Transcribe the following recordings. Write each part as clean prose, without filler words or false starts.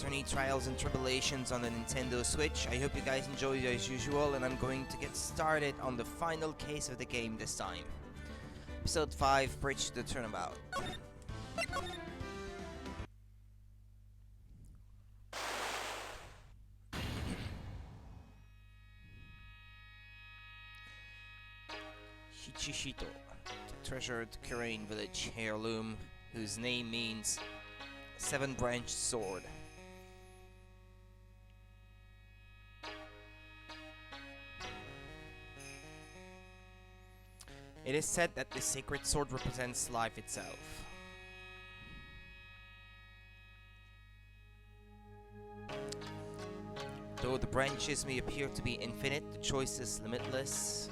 Journey Trials and Tribulations on the Nintendo Switch. I hope you guys enjoyed as usual, and I'm going to get started on the final case of the game this time. Episode 5, Bridge to the Turnabout. Shichishito, the treasured Kurain village heirloom, whose name means Seven-Branched Sword. It is said that the sacred sword represents life itself. Though the branches may appear to be infinite, the choice is limitless.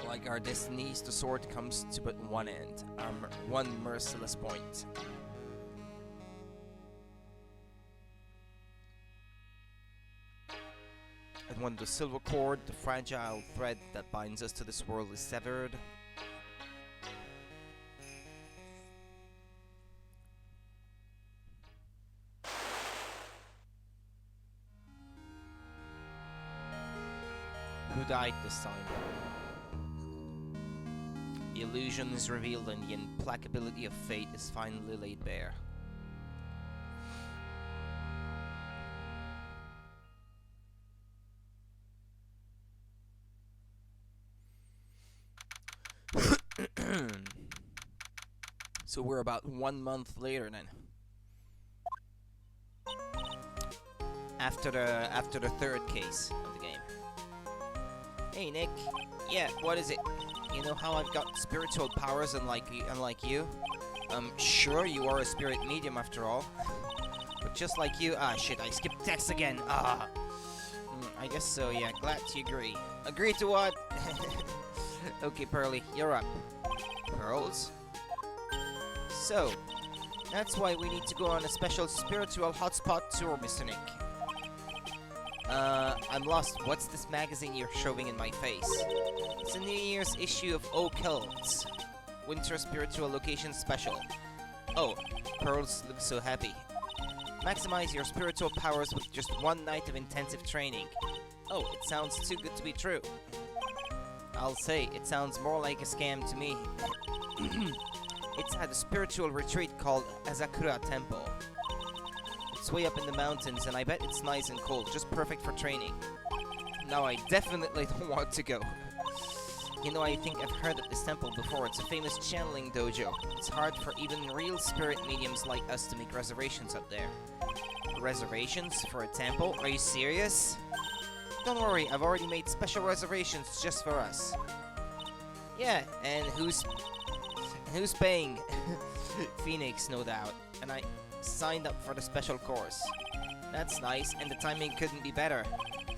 Like our destinies, the sword comes to but one end, one merciless point. And when the silver cord, the fragile thread that binds us to this world, is severed, who died this time? The illusion is revealed and the implacability of fate is finally laid bare. So we're about 1 month later then. After the third case of the game. Hey Nick. Yeah, what is it? You know how I've got spiritual powers unlike you? Sure, you are a spirit medium after all. But just like you... Ah, shit, I skipped text again. Ah. I guess so, yeah. Glad you agree. Agree to what? Okay, Pearly, you're up. Pearls? So, that's why we need to go on a special spiritual hotspot tour, Mr. Nick. I'm lost. What's this magazine you're shoving in my face? It's a New Year's issue of Occult. Winter Spiritual Location Special. Oh, Pearls looks so happy. Maximize your spiritual powers with just 1 night of intensive training. Oh, it sounds too good to be true. I'll say, it sounds more like a scam to me. It's at a spiritual retreat called Azakura Temple. It's way up in the mountains, and I bet it's nice and cold, just perfect for training. Now I definitely don't want to go. You know, I think I've heard of this temple before. It's a famous channeling dojo. It's hard for even real spirit mediums like us to make reservations up there. Reservations for a temple? Are you serious? Don't worry, I've already made special reservations just for us. Yeah, and who's paying? Phoenix, no doubt. And I signed up for the special course. That's nice, and the timing couldn't be better,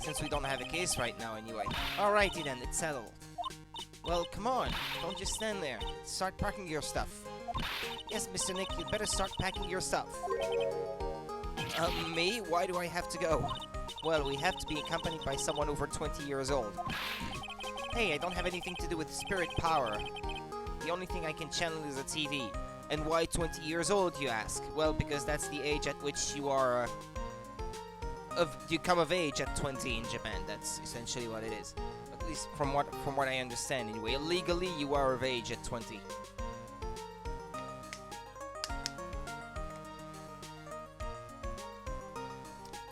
since we don't have a case right now anyway. Alrighty then, it's settled. Well, come on, don't just stand there. Start packing your stuff. Yes, Mr. Nick, you'd better start packing your stuff. Me? Why do I have to go? Well, we have to be accompanied by someone over 20 years old. Hey, I don't have anything to do with spirit power. The only thing I can channel is a TV. And why 20 years old, you ask? Well, because that's the age at which you are... you come of age at 20 in Japan. That's essentially what it is. At least from what I understand anyway. Legally, you are of age at 20.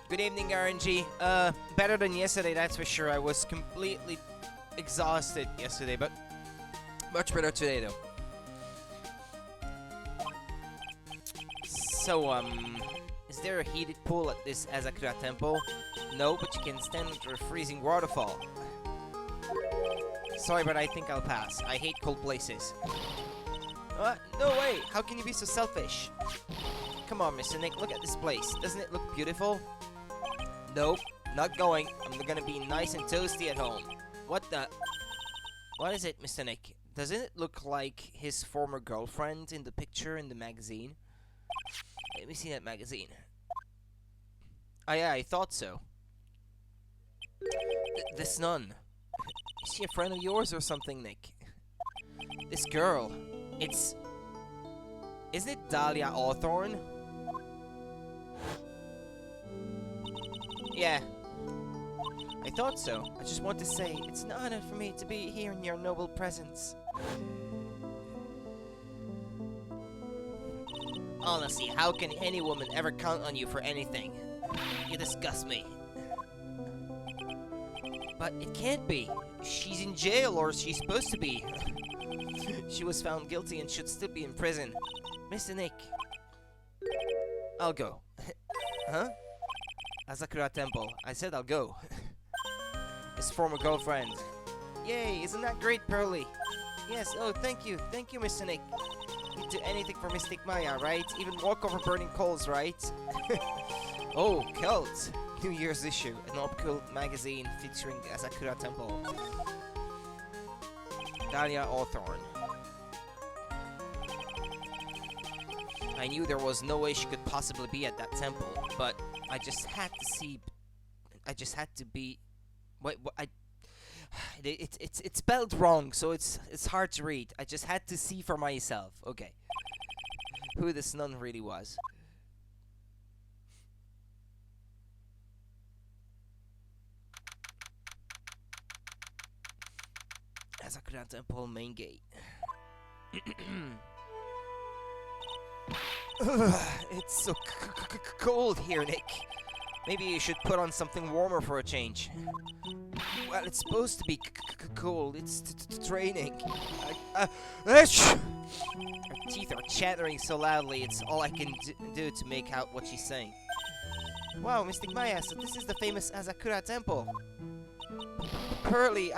Good evening, RNG. Better than yesterday, that's for sure. I was completely exhausted yesterday, but much better today, though. So, is there a heated pool at this Azakura temple? No, but you can stand under a freezing waterfall. Sorry, but I think I'll pass. I hate cold places. No way! How can you be so selfish? Come on, Mr. Nick, look at this place. Doesn't it look beautiful? Nope, not going. I'm gonna be nice and toasty at home. What the... What is it, Mr. Nick? Doesn't it look like his former girlfriend in the picture in the magazine? Let me see that magazine. Oh yeah, I thought so. This nun. Is she a friend of yours or something, Nick? This girl. It's Isn't it Dahlia Awthorne? Yeah. I thought so. I just want to say, it's an honor for me to be here in your noble presence. Honestly, how can any woman ever count on you for anything? You disgust me. But it can't be. She's in jail, or she's supposed to be. She was found guilty and should still be in prison. Mr. Nick. I'll go. Huh? Asakura Temple. I said I'll go. His former girlfriend. Yay, isn't that great, Pearly? Yes, oh, thank you. Thank you, Mr. Nick. You'd do anything for Mystic Maya, right? Even walk over burning coals, right? Oh, Cult! New Year's issue, an occult magazine featuring the Asakura Temple. Dahlia Awthorne. I knew there was no way she could possibly be at that temple, but I just had to see. I just had to be. Wait, it's spelled wrong, so it's hard to read. I just had to see for myself. Okay, who this nun really was. Asakura Temple main gate. It's so cold here, Nick. Maybe you should put on something warmer for a change. Well, it's supposed to be cold. It's training. Her teeth are chattering so loudly, it's all I can do to make out what she's saying. Wow, Mystic Maya, so this is the famous Asakura Temple. Pearly,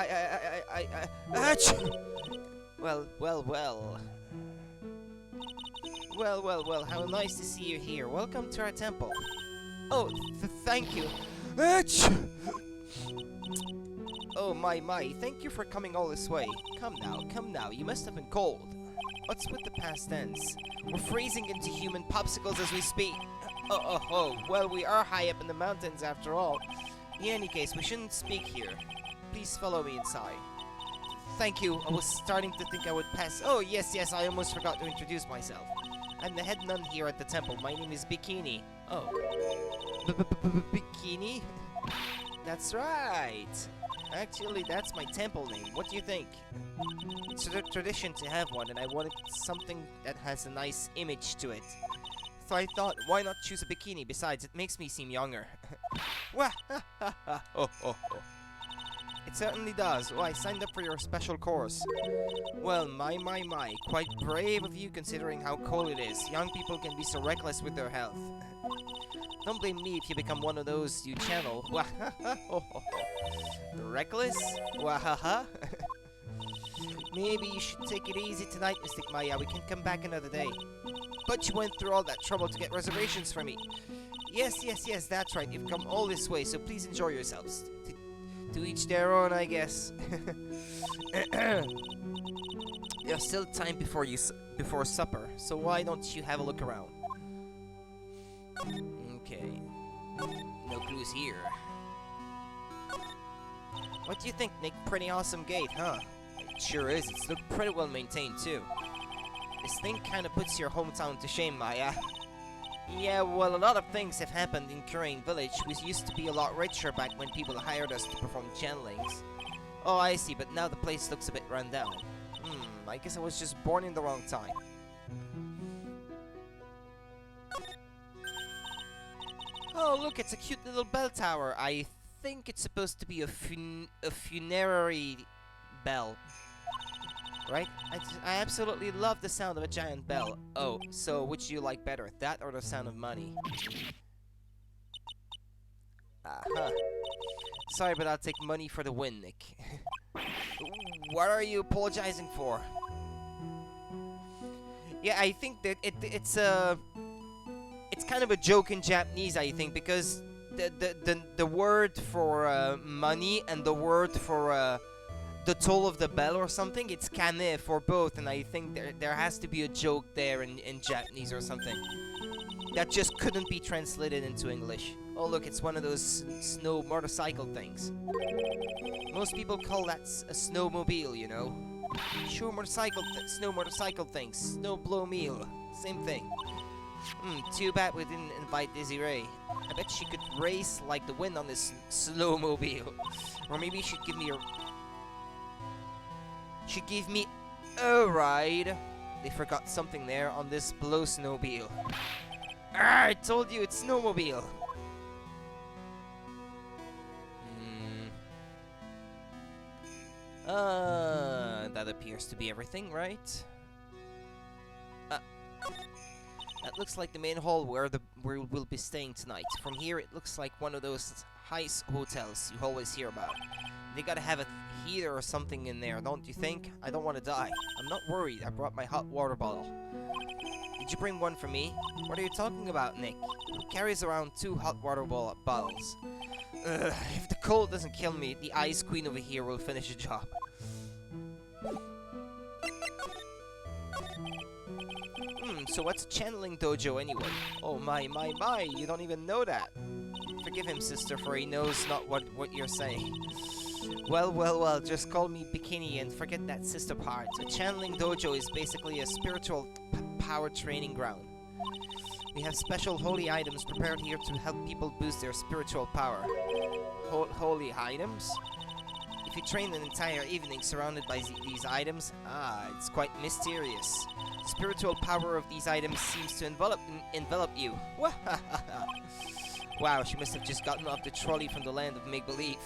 Well, how nice to see you here. Welcome to our temple. Oh, thank you. Oh, my, thank you for coming all this way. Come now, you must have been cold. What's with the past tense? We're freezing into human popsicles as we speak. Well, we are high up in the mountains after all. In any case, we shouldn't speak here. Please follow me inside. Thank you, I was starting to think I would pass. Oh, yes, I almost forgot to introduce myself. I'm the head nun here at the temple. My name is Bikini. Oh. Bikini? That's right. Actually, that's my temple name. What do you think? It's a tradition to have one, and I wanted something that has a nice image to it. So I thought, why not choose a bikini? Besides, it makes me seem younger. It certainly does. Oh, I signed up for your special course. Well, my. Quite brave of you considering how cold it is. Young people can be so reckless with their health. Don't blame me if you become one of those you channel. Reckless? Wahaha. Maybe you should take it easy tonight, Mystic Maya. We can come back another day. But you went through all that trouble to get reservations for me. Yes, that's right. You've come all this way, so please enjoy yourselves. To each their own, I guess. There's still time before supper, so why don't you have a look around? Okay. No clues here. What do you think, Nick? Pretty awesome gate, huh? It sure is. It's looked pretty well maintained, too. This thing kinda puts your hometown to shame, Maya. Yeah, well, a lot of things have happened in Kurain Village. We used to be a lot richer back when people hired us to perform channelings. Oh, I see, but now the place looks a bit run down. I guess I was just born in the wrong time. Oh, look, it's a cute little bell tower. I think it's supposed to be a funerary bell. Right? I absolutely love the sound of a giant bell. Oh, so which do you like better, that or the sound of money? Sorry, but I'll take money for the win, Nick. What are you apologizing for? Yeah, I think that it's kind of a joke in Japanese, I think, because the word for money and the word for the toll of the bell or something, it's kane for both, and I think there has to be a joke there in Japanese or something that just couldn't be translated into English. Oh look, it's one of those snow motorcycle things. Most people call that a snowmobile, you know. Sure, snow motorcycle things. Snow blow meal. Same thing. Too bad we didn't invite Dizzy Ray. I bet she could race like the wind on this snowmobile. Or maybe she'd give me a ride. They forgot something there on this blow snowmobile. I told you it's snowmobile. That appears to be everything, right? That looks like the main hall where we'll be staying tonight. From here, it looks like one of those heist hotels you always hear about. They gotta have a heater or something in there, don't you think? I don't want to die. I'm not worried. I brought my hot water bottle. Did you bring one for me? What are you talking about, Nick? Who carries around 2 hot water bottles? If the cold doesn't kill me, the ice queen over here will finish the job. So what's a channeling dojo anyway? Oh my, you don't even know that. Forgive him, sister, for he knows not what you're saying. Well, just call me Bikini and forget that sister part. A channeling dojo is basically a spiritual power training ground. We have special holy items prepared here to help people boost their spiritual power. Holy items? If you train an entire evening surrounded by these items, it's quite mysterious. The spiritual power of these items seems to envelop you. Wow, she must have just gotten off the trolley from the land of make-believe.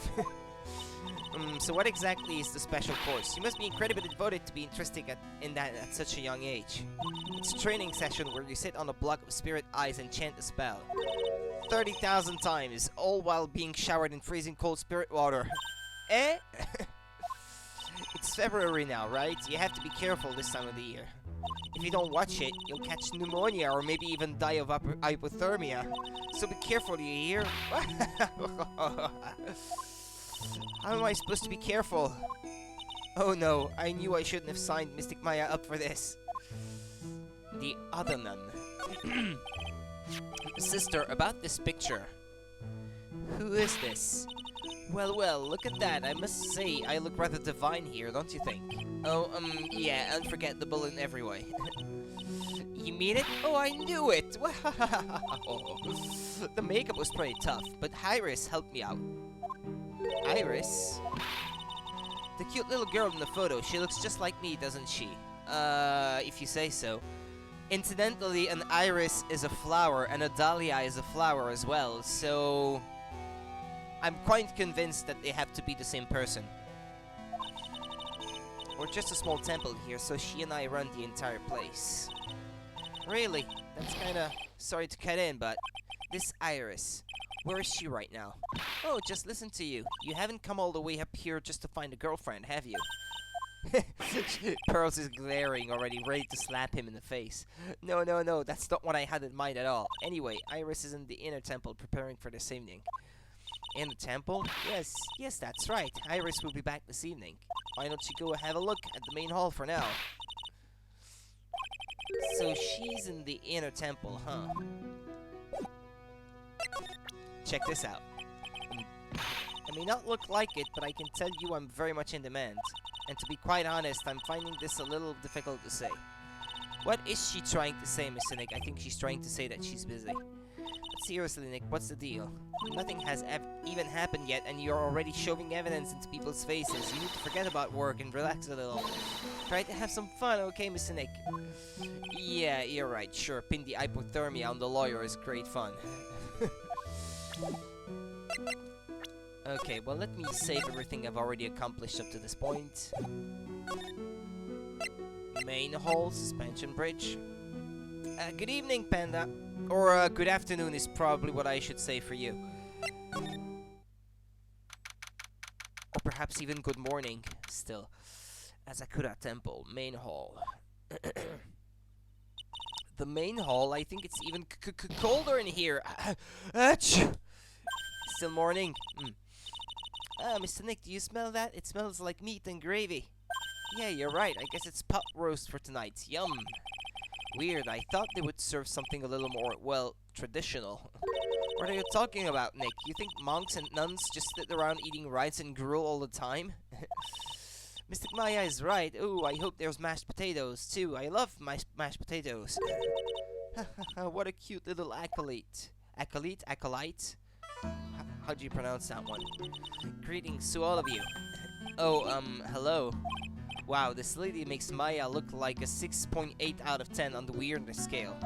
So what exactly is the special course? You must be incredibly devoted to be interested in that at such a young age. It's a training session where you sit on a block of spirit eyes and chant a spell. 30,000 times, all while being showered in freezing cold spirit water. Eh? It's February now, right? You have to be careful this time of the year. If you don't watch it, you'll catch pneumonia or maybe even die of hypothermia. So be careful, do you hear? How am I supposed to be careful? Oh no, I knew I shouldn't have signed Mystic Maya up for this. The other nun. Sister, about this picture. Who is this? Well, look at that. I must say, I look rather divine here, don't you think? Oh, yeah, unforgettable in every way. You mean it? Oh, I knew it! The makeup was pretty tough, but Iris helped me out. Iris? The cute little girl in the photo, she looks just like me, doesn't she? If you say so. Incidentally, an iris is a flower, and a dahlia is a flower as well, so I'm quite convinced that they have to be the same person. We're just a small temple here, so she and I run the entire place. Really? That's kinda... sorry to cut in, but... This Iris, where is she right now? Oh, just listen to you. You haven't come all the way up here just to find a girlfriend, have you? Pearls is glaring already, ready to slap him in the face. No, that's not what I had in mind at all. Anyway, Iris is in the inner temple preparing for this evening. In the temple? Yes, that's right. Iris will be back this evening. Why don't you go have a look at the main hall for now? So she's in the inner temple, huh? Check this out. I may not look like it, but I can tell you I'm very much in demand. And to be quite honest, I'm finding this a little difficult to say. What is she trying to say, Mr. Nick? I think she's trying to say that she's busy. But seriously, Nick, what's the deal? Nothing has even happened yet, and you're already shoving evidence into people's faces. You need to forget about work and relax a little. Try to have some fun, okay, Mr. Nick? Yeah, you're right. Sure, pin the hypothermia on the lawyer is great fun. Okay, well, let me save everything I've already accomplished up to this point. Main hall, suspension bridge. Good evening, Panda. Or, good afternoon is probably what I should say for you. Or perhaps even good morning, still. Asakura Temple, main hall. The main hall, I think it's even colder in here. Achoo! Still morning. Mr. Nick, do you smell that? It smells like meat and gravy. Yeah, you're right. I guess it's pot roast for tonight. Yum. Weird. I thought they would serve something a little more, well, traditional. What are you talking about, Nick? You think monks and nuns just sit around eating rice and gruel all the time? Mystic Maya is right. Ooh, I hope there's mashed potatoes too. I love mashed potatoes. What a cute little acolyte. Acolyte? Acolyte? How do you pronounce that one? Greetings to all of you. Oh, hello. Wow, this lady makes Maya look like a 6.8 out of 10 on the weirdness scale.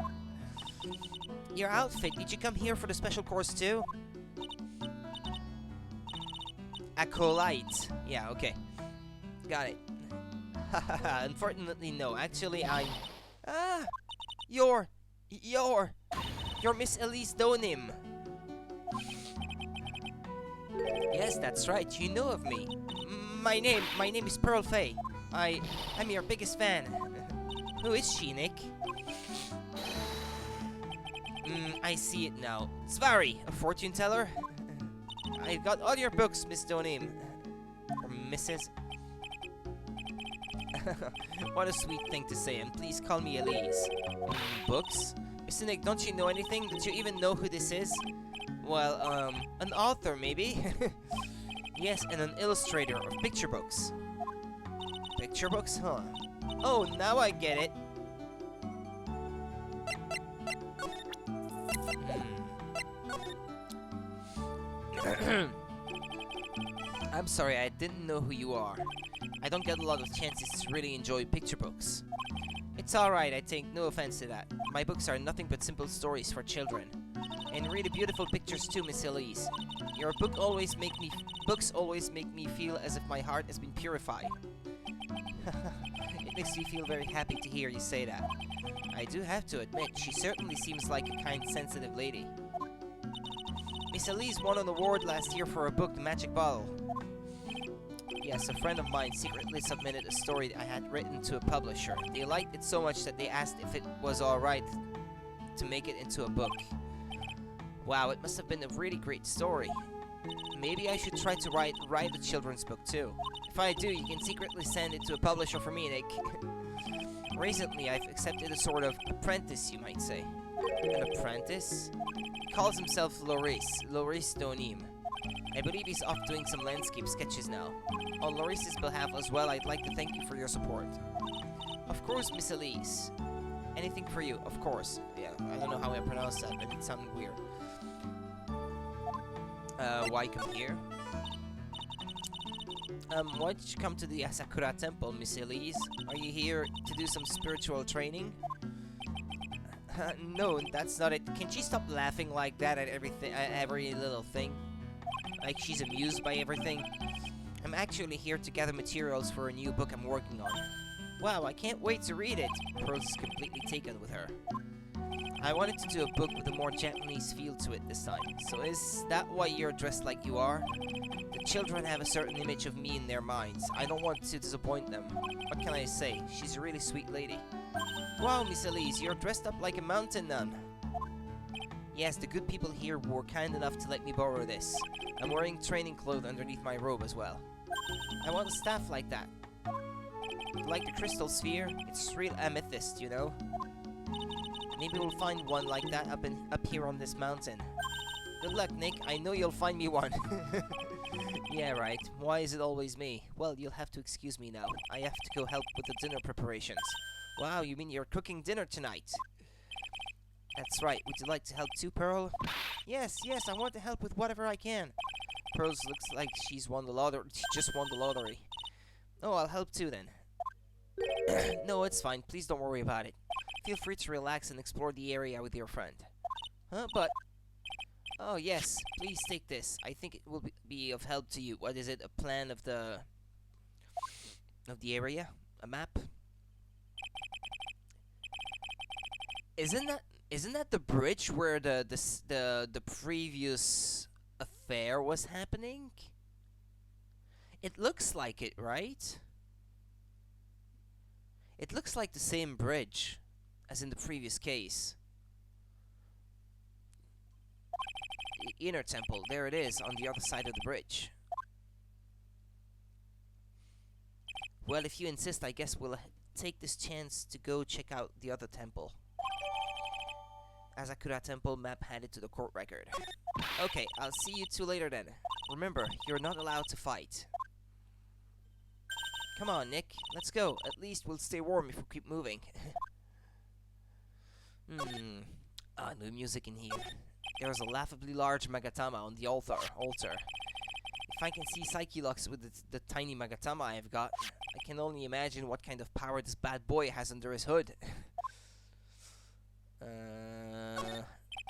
Your outfit, did you come here for the special course too? Acolyte. Yeah, okay. Got it. Unfortunately, no. Actually, I'm... Ah! You're Miss Elise Donim. Yes, that's right. You know of me. My name is Pearl Faye. I'm your biggest fan. Who is she, Nick? I see it now. Svari, a fortune teller. I got all your books, Miss Donim. Or Mrs. What a sweet thing to say, and please call me Elise. Books? Mr. Nick, don't you know anything? Don't you even know who this is? Well, an author, maybe? Yes, and an illustrator of picture books. Picture books, huh? Oh, now I get it. I'm sorry, I didn't know who you are. I don't get a lot of chances to really enjoy picture books. It's alright, I take no offense to that. My books are nothing but simple stories for children. And really beautiful pictures too, Miss Elise. Your books always make me feel as if my heart has been purified. It makes me feel very happy to hear you say that. I do have to admit, she certainly seems like a kind, sensitive lady. Miss Elise won an award last year for her book, The Magic Bottle. Yes, a friend of mine secretly submitted a story I had written to a publisher. They liked it so much that they asked if it was alright to make it into a book. Wow, it must have been a really great story. Maybe I should try to write a children's book too. If I do, you can secretly send it to a publisher for me, Nick. Recently, I've accepted a sort of apprentice, you might say. An apprentice? He calls himself Loris Donim. I believe he's off doing some landscape sketches now. On Loris's behalf as well, I'd like to thank you for your support. Of course, Miss Elise. Anything for you, of course. Yeah, I don't know how I pronounce that, but it sounded weird. Why come here? Why did you come to the Asakura Temple, Miss Elise? Are you here to do some spiritual training? No, that's not it. Can she stop laughing like that at everything, every little thing? Like she's amused by everything? I'm actually here to gather materials for a new book I'm working on. Wow, I can't wait to read it. Pearl is completely taken with her. I wanted to do a book with a more Japanese feel to it this time. So is that why you're dressed like you are? The children have a certain image of me in their minds. I don't want to disappoint them. What can I say? She's a really sweet lady. Wow, Miss Elise, you're dressed up like a mountain nun. Yes, the good people here were kind enough to let me borrow this. I'm wearing training clothes underneath my robe as well. I want a staff like that. Like the crystal sphere, it's real amethyst, you know? Maybe we'll find one like that up here on this mountain. Good luck, Nick. I know you'll find me one. Yeah, right. Why is it always me? Well, you'll have to excuse me now. I have to go help with the dinner preparations. Wow, you mean you're cooking dinner tonight? That's right. Would you like to help too, Pearl? Yes, I want to help with whatever I can. Pearl looks like she's won the lottery. She just won the lottery. Oh, I'll help too then. No, it's fine. Please don't worry about it. Feel free to relax and explore the area with your friend. Huh? But... Oh, yes. Please take this. I think it will be of help to you. What is it? A plan of the area? A map? Isn't that the bridge where the previous affair was happening? It looks like it, right? It looks like the same bridge as in the previous case. The inner temple, there it is, on the other side of the bridge. Well, if you insist, I guess we'll take this chance to go check out the other temple. Asakura Temple map handed to the court record. Okay, I'll see you two later then. Remember, you're not allowed to fight. Come on, Nick. Let's go. At least we'll stay warm if we keep moving. New music in here. There's a laughably large Magatama on the altar. If I can see Psyche-Lux with the tiny Magatama I've got, I can only imagine what kind of power this bad boy has under his hood.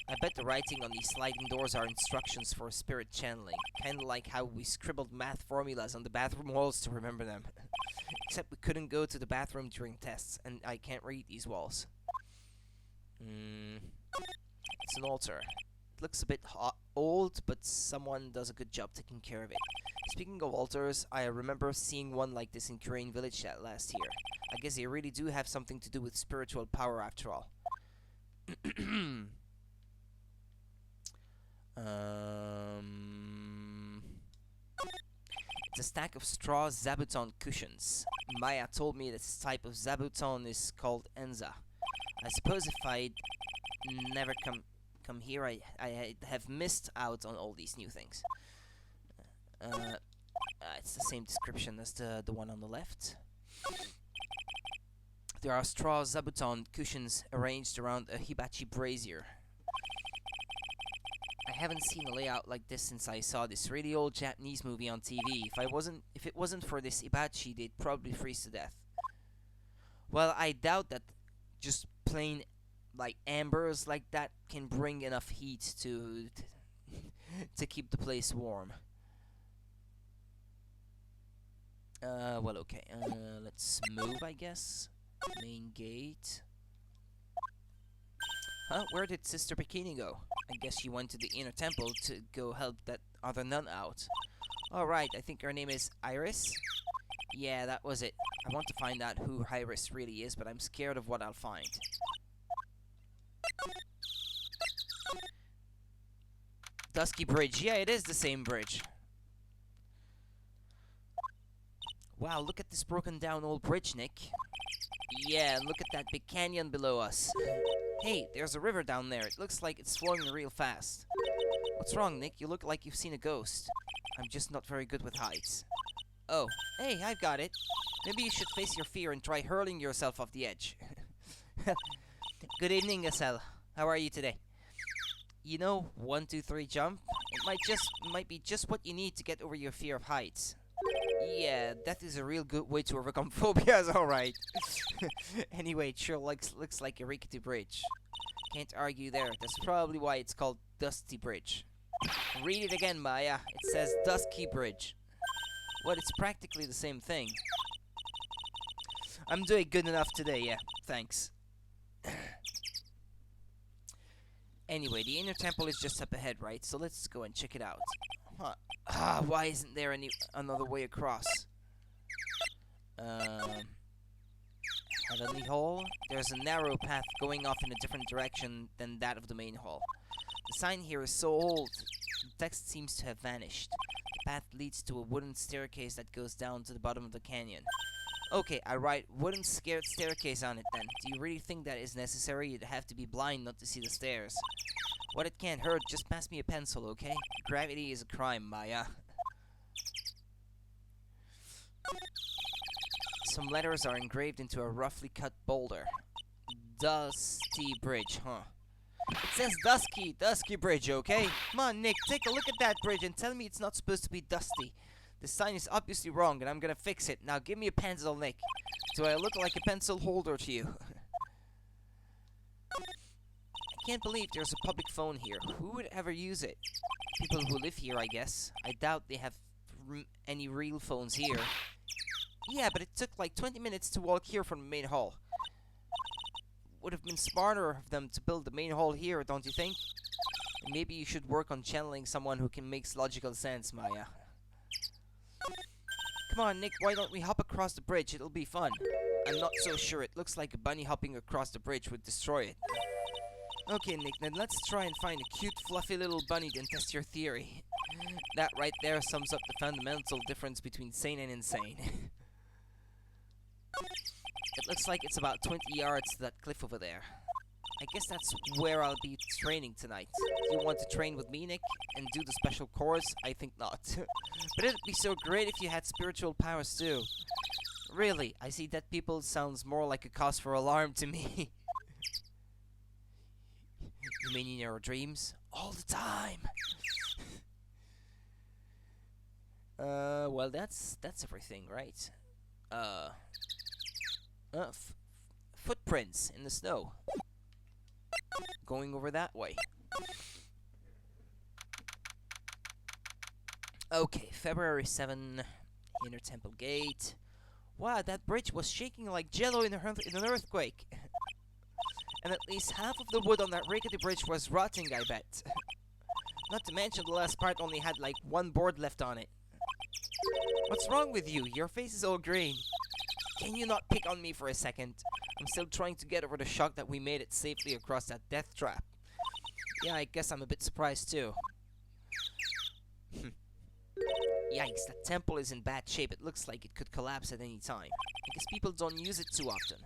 I bet the writing on these sliding doors are instructions for spirit channeling. Kinda like how we scribbled math formulas on the bathroom walls to remember them. Except we couldn't go to the bathroom during tests, and I can't read these walls. It's an altar. It looks a bit old, but someone does a good job taking care of it. Speaking of altars, I remember seeing one like this in Korean Village last year. I guess they really do have something to do with spiritual power after all. It's a stack of straw zabuton cushions. Maya told me this type of zabuton is called enza. I suppose if I'd never come here, I'd have missed out on all these new things. It's the same description as the one on the left. There are straw zabuton cushions arranged around a hibachi brazier. I haven't seen a layout like this since I saw this really old Japanese movie on TV. If it wasn't for this hibachi, they'd probably freeze to death. Well, I doubt that just plain like embers like that can bring enough heat to keep the place warm. Well, okay. Let's move, I guess. Main gate. Huh? Where did Sister Bikini go? I guess she went to the inner temple to go help that other nun out. Alright, I think her name is Iris? Yeah, that was it. I want to find out who Iris really is, but I'm scared of what I'll find. Dusky Bridge. Yeah, it is the same bridge. Wow, look at this broken down old bridge, Nick. Yeah, and look at that big canyon below us. Hey, there's a river down there. It looks like it's flowing real fast. What's wrong, Nick? You look like you've seen a ghost. I'm just not very good with heights. Oh, hey, I've got it. Maybe you should face your fear and try hurling yourself off the edge. Good evening, Gazelle. How are you today? You know, 1, 2, 3, jump. It might be just what you need to get over your fear of heights. Yeah, that is a real good way to overcome phobias, alright. Anyway, it sure looks like a rickety bridge. Can't argue there. That's probably why it's called Dusty Bridge. Read it again, Maya. It says Dusky Bridge. Well, it's practically the same thing. I'm doing good enough today, yeah. Thanks. Anyway, the inner temple is just up ahead, right? So let's go and check it out. Huh. Why isn't there another way across? Heavenly Hall? There's a narrow path going off in a different direction than that of the main hall. The sign here is so old, the text seems to have vanished. The path leads to a wooden staircase that goes down to the bottom of the canyon. Okay, I write wooden staircase on it then. Do you really think that is necessary? You'd have to be blind not to see the stairs. What, it can't hurt, just pass me a pencil, okay? Gravity is a crime, Maya. Some letters are engraved into a roughly cut boulder. Dusty Bridge, huh? It says Dusky Bridge, okay? Come on, Nick, take a look at that bridge and tell me it's not supposed to be dusty. The sign is obviously wrong, and I'm gonna fix it. Now give me a pencil, Nick. Do I look like a pencil holder to you? I can't believe there's a public phone here. Who would ever use it? People who live here, I guess. I doubt they have any real phones here. Yeah, but it took like 20 minutes to walk here from the main hall. Would have been smarter of them to build the main hall here, don't you think? And maybe you should work on channeling someone who can make logical sense, Maya. Come on, Nick, why don't we hop across the bridge? It'll be fun. I'm not so sure. It looks like a bunny hopping across the bridge would destroy it. Okay, Nick, then let's try and find a cute, fluffy little bunny and test your theory. That right there sums up the fundamental difference between sane and insane. It looks like it's about 20 yards to that cliff over there. I guess that's where I'll be training tonight. Do you want to train with me, Nick, and do the special course? I think not. But it'd be so great if you had spiritual powers too. Really, I see dead people sounds more like a cause for alarm to me. You mean in your dreams? All the time. Well, that's everything, right? Uh, footprints in the snow. Going over that way. Okay, February 7, Inner Temple Gate. Wow, that bridge was shaking like jello in an earthquake. And at least half of the wood on that rickety bridge was rotting, I bet. Not to mention the last part only had like one board left on it. What's wrong with you? Your face is all green. Can you not pick on me for a second? I'm still trying to get over the shock that we made it safely across that death trap. Yeah, I guess I'm a bit surprised too. Yikes, that temple is in bad shape. It looks like it could collapse at any time. I guess people don't use it too often.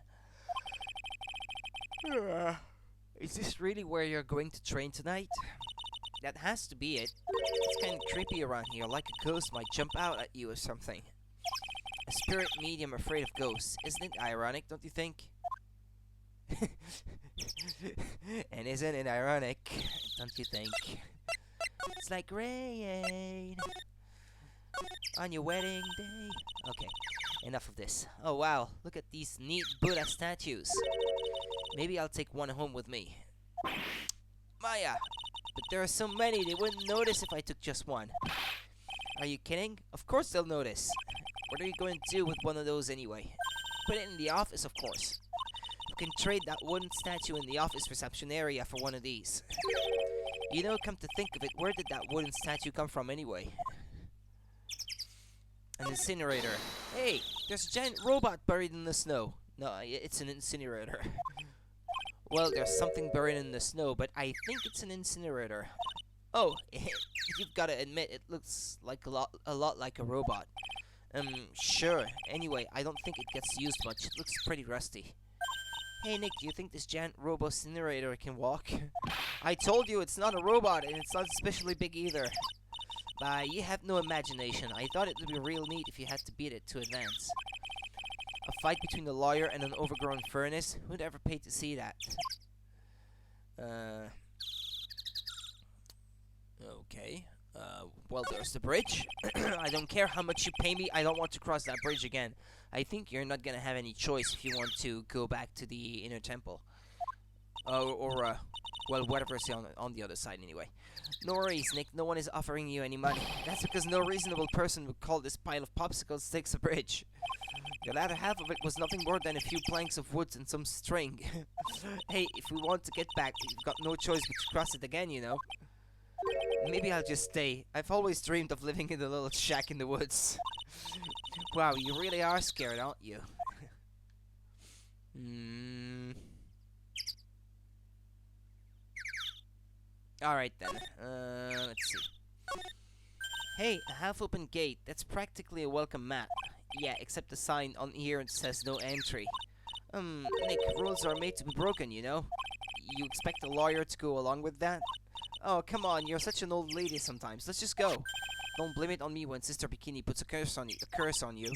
Is this really where you're going to train tonight? That has to be it. It's kind of creepy around here, like a ghost might jump out at you or something. A spirit medium afraid of ghosts. Isn't it ironic, don't you think? And isn't it ironic, don't you think? It's like rain on your wedding day. Okay, enough of this. Oh wow, look at these neat Buddha statues. Maybe I'll take one home with me. Maya! But there are so many, they wouldn't notice if I took just one. Are you kidding? Of course they'll notice. What are you going to do with one of those anyway? Put it in the office, of course. You can trade that wooden statue in the office reception area for one of these. You know, come to think of it, where did that wooden statue come from anyway? An incinerator. Hey, there's a giant robot buried in the snow. No, it's an incinerator. Well, there's something buried in the snow, but I think it's an incinerator. Oh, you've got to admit, it looks like a lot like a robot. Sure. Anyway, I don't think it gets used much. It looks pretty rusty. Hey, Nick, do you think this giant robo-incinerator can walk? I told you it's not a robot, and it's not especially big either. You have no imagination. I thought it would be real neat if you had to beat it to advance. A fight between a lawyer and an overgrown furnace? Who'd ever pay to see that? Okay. Well, there's the bridge. I don't care how much you pay me, I don't want to cross that bridge again. I think you're not gonna have any choice if you want to go back to the inner temple. Well, whatever's on the other side anyway. No worries, Nick, no one is offering you any money. That's because no reasonable person would call this pile of popsicle sticks a bridge. The latter half of it was nothing more than a few planks of wood and some string. Hey, if we want to get back, we've got no choice but to cross it again, you know. Maybe I'll just stay. I've always dreamed of living in a little shack in the woods. Wow, you really are scared, aren't you? Alright then. Let's see. Hey, a half-open gate. That's practically a welcome mat. Yeah, except the sign on here says no entry. Nick, rules are made to be broken, you know? You expect a lawyer to go along with that? Oh, come on, you're such an old lady sometimes. Let's just go. Don't blame it on me when Sister Bikini puts a curse on you.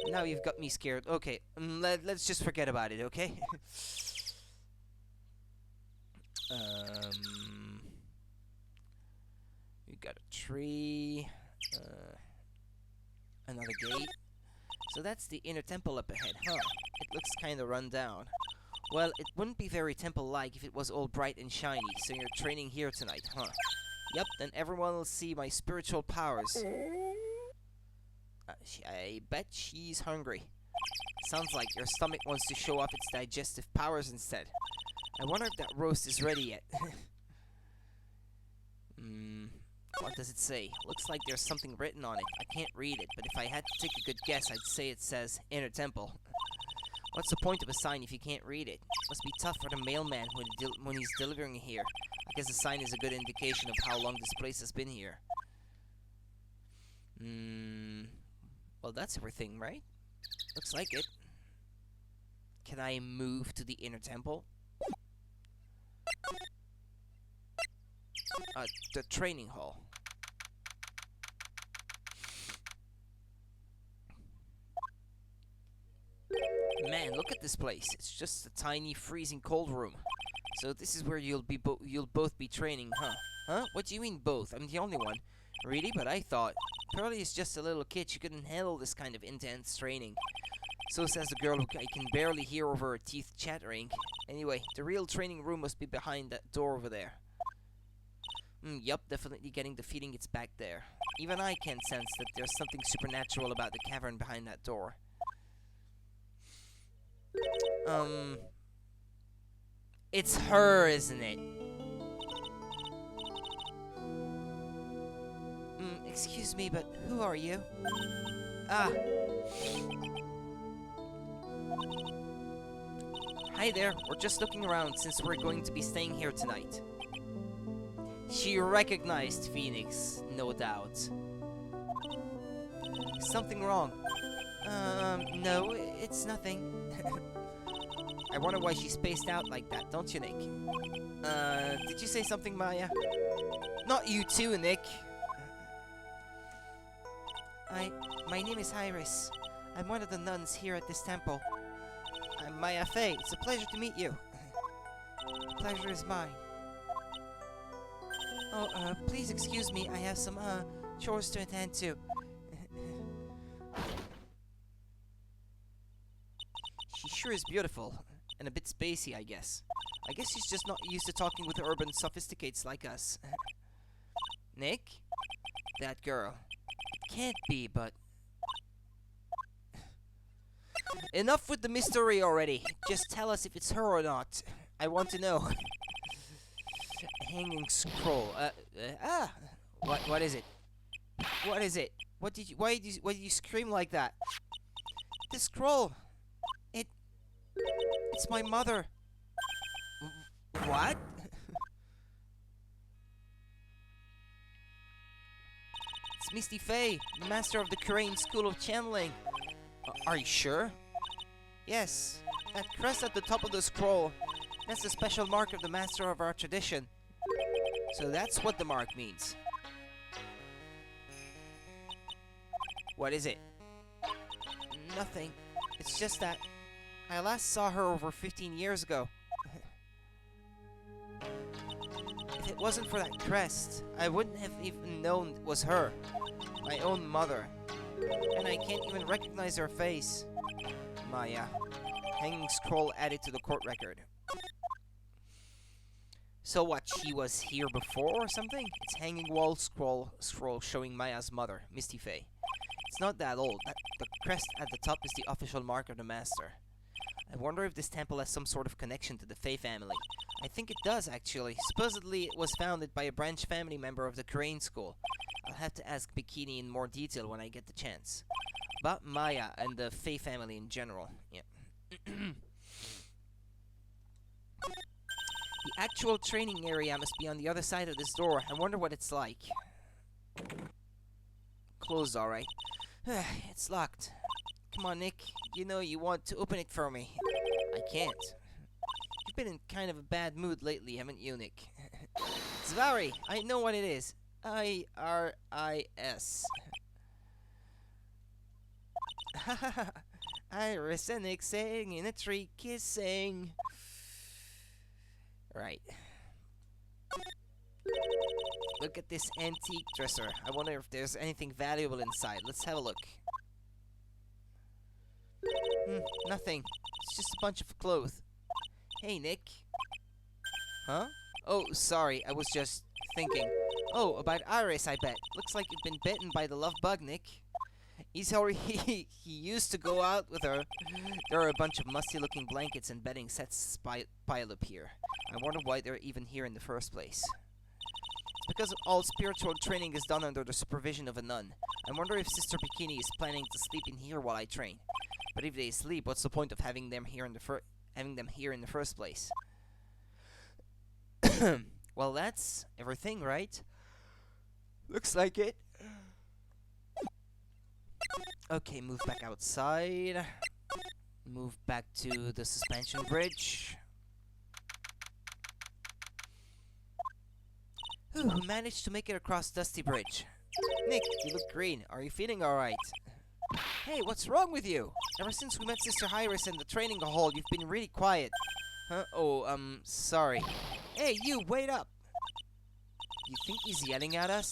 Now you've got me scared. Okay, let's just forget about it, okay? We got a tree. Another gate. So that's the inner temple up ahead, huh? It looks kinda run down. Well, it wouldn't be very temple-like if it was all bright and shiny, so you're training here tonight, huh? Yep, then everyone will see my spiritual powers. I bet she's hungry. Sounds like your stomach wants to show off its digestive powers instead. I wonder if that roast is ready yet. What does it say? Looks like there's something written on it. I can't read it, but if I had to take a good guess, I'd say it says Inner Temple. What's the point of a sign if you can't read it? Must be tough for the mailman when he's delivering it here. I guess the sign is a good indication of how long this place has been here. Well, that's everything, right? Looks like it. Can I move to the inner temple? The training hall. Man, look at this place. It's just a tiny, freezing cold room. So this is where you'll both be training, huh? Huh? What do you mean both? I'm the only one. Really? But I thought Pearlie is just a little kid. She couldn't handle this kind of intense training. So says the girl who I can barely hear over her teeth chattering. Anyway, the real training room must be behind that door over there. Yup, definitely getting the feeling it's back there. Even I can sense that there's something supernatural about the cavern behind that door. It's her, isn't it? Excuse me, but who are you? Ah. Hi there, we're just looking around since we're going to be staying here tonight. She recognized Phoenix, no doubt. Something wrong? No, it's nothing. I wonder why she spaced out like that, don't you, Nick? Did you say something, Maya? Not you too, Nick. My name is Iris. I'm one of the nuns here at this temple. I'm Maya Fey. It's a pleasure to meet you. The pleasure is mine. Oh, please excuse me. I have some, chores to attend to. She sure is beautiful. And a bit spacey, I guess. I guess she's just not used to talking with urban sophisticates like us. Nick? That girl. It can't be, but... Enough with the mystery already. Just tell us if it's her or not. I want to know. Hanging scroll. What is it? What is it? Why did you scream like that? The scroll. It's my mother. What? It's Misty Fey, the master of the Crane School of Channeling. Are you sure? Yes. That crest at the top of the scroll. That's the special mark of the master of our tradition. So that's what the mark means. What is it? Nothing. It's just that I last saw her over 15 years ago. If it wasn't for that crest, I wouldn't have even known it was her. My own mother. And I can't even recognize her face. Maya. Hanging scroll added to the court record. So what, she was here before or something? It's hanging wall scroll showing Maya's mother, Misty Fey. It's not that old. The crest at the top is the official mark of the master. I wonder if this temple has some sort of connection to the Fey family. I think it does, actually. Supposedly it was founded by a branch family member of the Crane School. I'll have to ask Bikini in more detail when I get the chance. About Maya and the Fey family in general. Yeah. The actual training area must be on the other side of this door. I wonder what it's like. Closed, alright. It's locked. Come on, Nick. You know you want to open it for me. I can't. You've been in kind of a bad mood lately, haven't you, Nick? Zvari, I know what it is. IRIS. Iris and Nick sitting in a tree kissing. Right. Look at this antique dresser. I wonder if there's anything valuable inside. Let's have a look. Nothing. It's just a bunch of clothes. Hey, Nick. Huh? Oh, sorry. I was just thinking. Oh, about Iris, I bet. Looks like you've been bitten by the love bug, Nick. He's already he used to go out with her. There are a bunch of musty-looking blankets and bedding sets piled up here. I wonder why they're even here in the first place. It's because all spiritual training is done under the supervision of a nun. I wonder if Sister Bikini is planning to sleep in here while I train. But if they sleep, what's the point of having them here in the first place? Well, that's everything, right? Looks like it. Okay, move back outside. Move back to the suspension bridge. Ooh, managed to make it across Dusty Bridge. Nick, you look green. Are you feeling alright? Hey, what's wrong with you? Ever since we met Sister Iris in the training hall, you've been really quiet. Huh? Oh, sorry. Hey, you, wait up! You think he's yelling at us?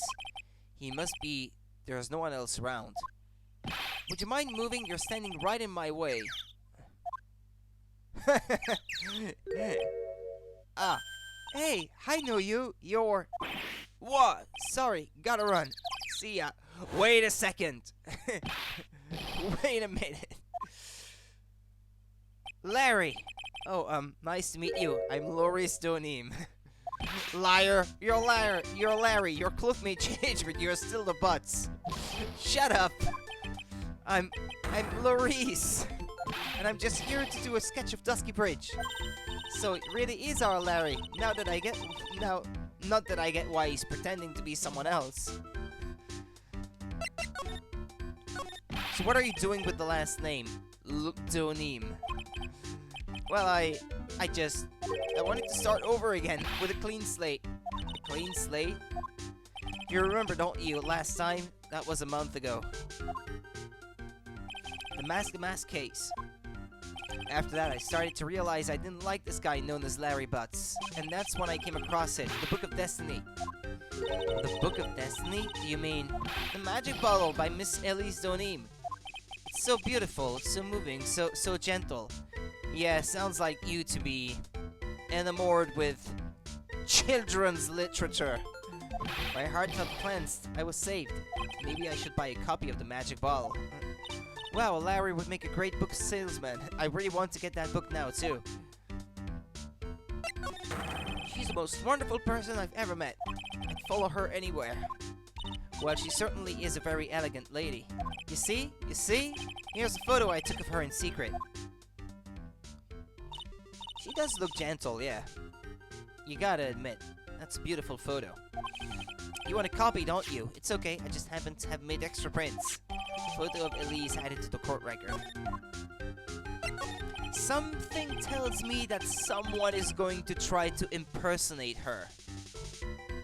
He must be... There's no one else around. Would you mind moving? You're standing right in my way. Ah. Hey, I know you. You're... What? Sorry, gotta run. See ya. Wait a second. Wait a minute. Larry. Oh, nice to meet you. I'm Loris Donim. Liar. You're a liar. You're Larry. Your cloak may change, but you're still the butts. Shut up. I'm Loris. And I'm just here to do a sketch of Dusky Bridge. So it really is our Larry. Not that I get why he's pretending to be someone else. So what are you doing with the last name? Donim. Well, I wanted to start over again with a clean slate. A clean slate? You remember, don't you, last time? That was a month ago. The mask case. After that, I started to realize I didn't like this guy known as Larry Butts. And that's when I came across it, the Book of Destiny. The Book of Destiny? Do you mean the Magic Bottle by Miss Elise Donim? It's so beautiful, it's so moving, so gentle. Yeah, sounds like you to be enamored with children's literature. My heart felt cleansed. I was saved. Maybe I should buy a copy of the Magic Bottle. Wow, Larry would make a great book salesman. I really want to get that book now, too. She's the most wonderful person I've ever met. I'd follow her anywhere. Well, she certainly is a very elegant lady. You see? You see? Here's a photo I took of her in secret. She does look gentle, yeah. You gotta admit, that's a beautiful photo. You want a copy, don't you? It's okay, I just happen to have made extra prints. Photo of Elise added to the court record. Something tells me that someone is going to try to impersonate her.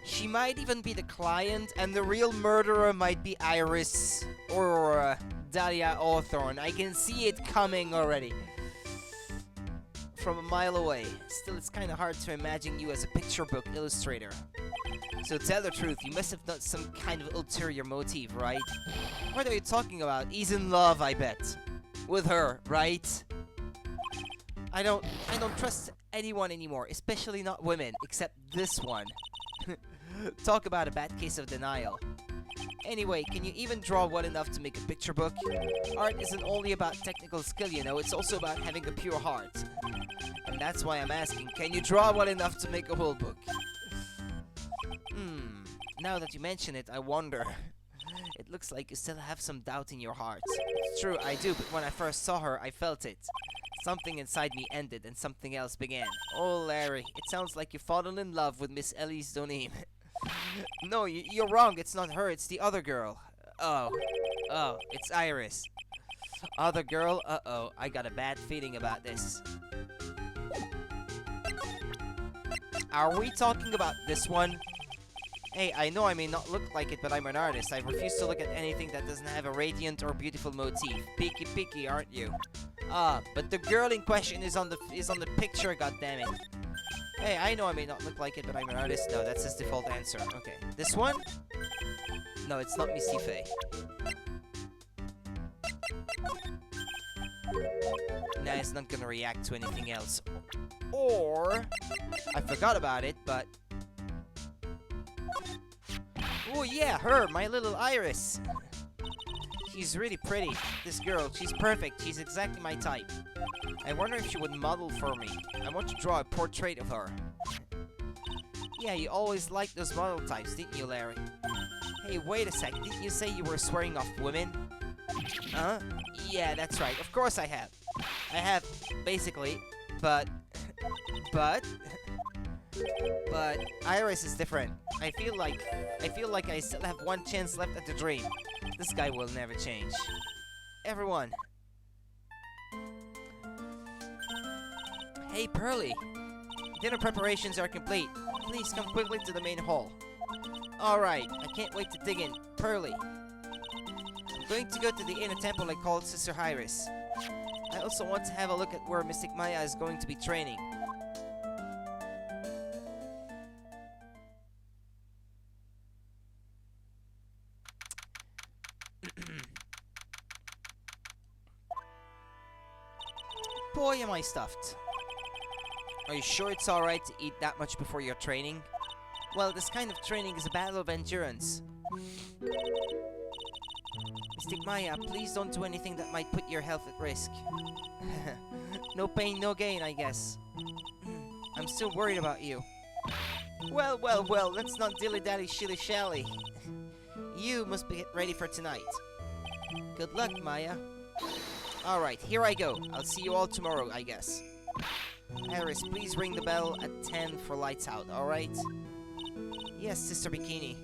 She might even be the client, and the real murderer might be Iris or Dahlia Hawthorne. I can see it coming already. From a mile away. Still, it's kind of hard to imagine you as a picture book illustrator. So tell the truth, you must have done some kind of ulterior motive, right? What are you talking about? He's in love, I bet. With her, right? I don't trust anyone anymore, especially not women, except this one. Talk about a bad case of denial. Anyway, can you even draw well enough to make a picture book? Art isn't only about technical skill, you know, it's also about having a pure heart. And that's why I'm asking, can you draw well enough to make a whole book? Now that you mention it, I wonder. It looks like you still have some doubt in your heart. It's true, I do, but when I first saw her, I felt it. Something inside me ended and something else began. Oh, Larry, it sounds like you've fallen in love with Miss Elise Donim. No, you're wrong, it's not her, it's the other girl. Oh, it's Iris. Other girl? Uh-oh, I got a bad feeling about this. Are we talking about this one? Hey, I know I may not look like it, but I'm an artist. I refuse to look at anything that doesn't have a radiant or beautiful motif. Picky, aren't you? But the girl in question is on the picture, goddammit. Hey, I know I may not look like it, but I'm an artist. No, that's his default answer. Okay. This one? No, it's not Misty Faye. Nah, it's not gonna react to anything else. Or... I forgot about it, but... Oh yeah, her, my little Iris. She's really pretty. This girl, she's perfect. She's exactly my type. I wonder if she would model for me. I want to draw a portrait of her. Yeah, you always liked those model types, didn't you, Larry? Hey, wait a sec. Didn't you say you were swearing off women? Huh? Yeah, that's right. Of course I have. I have, basically. But Iris is different. I feel like I still have one chance left at the dream. This guy will never change. Everyone. Hey, Pearly. Dinner preparations are complete. Please come quickly to the main hall. Alright, I can't wait to dig in. Pearly. I'm going to go to the inner temple I called Sister Iris. I also want to have a look at where Mystic Maya is going to be training. Boy, am I stuffed. Are you sure it's alright to eat that much before your training? Well, this kind of training is a battle of endurance. Mystic Maya, please don't do anything that might put your health at risk. No pain, no gain, I guess. I'm still worried about you. Well, let's not dilly-dally shilly-shally. You must be ready for tonight. Good luck, Maya. Alright, here I go. I'll see you all tomorrow, I guess. Iris, please ring the bell at 10 for lights out, alright? Yes, Sister Bikini.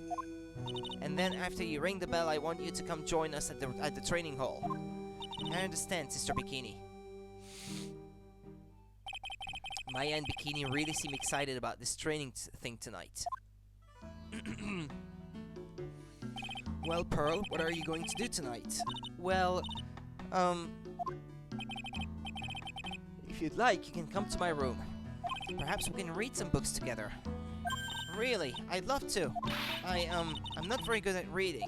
And then after you ring the bell, I want you to come join us at the training hall. I understand, Sister Bikini. Maya and Bikini really seem excited about this training thing tonight. Well, Pearl, what are you going to do tonight? Well, if you'd like, you can come to my room. Perhaps we can read some books together. Really, I'd love to. I'm not very good at reading.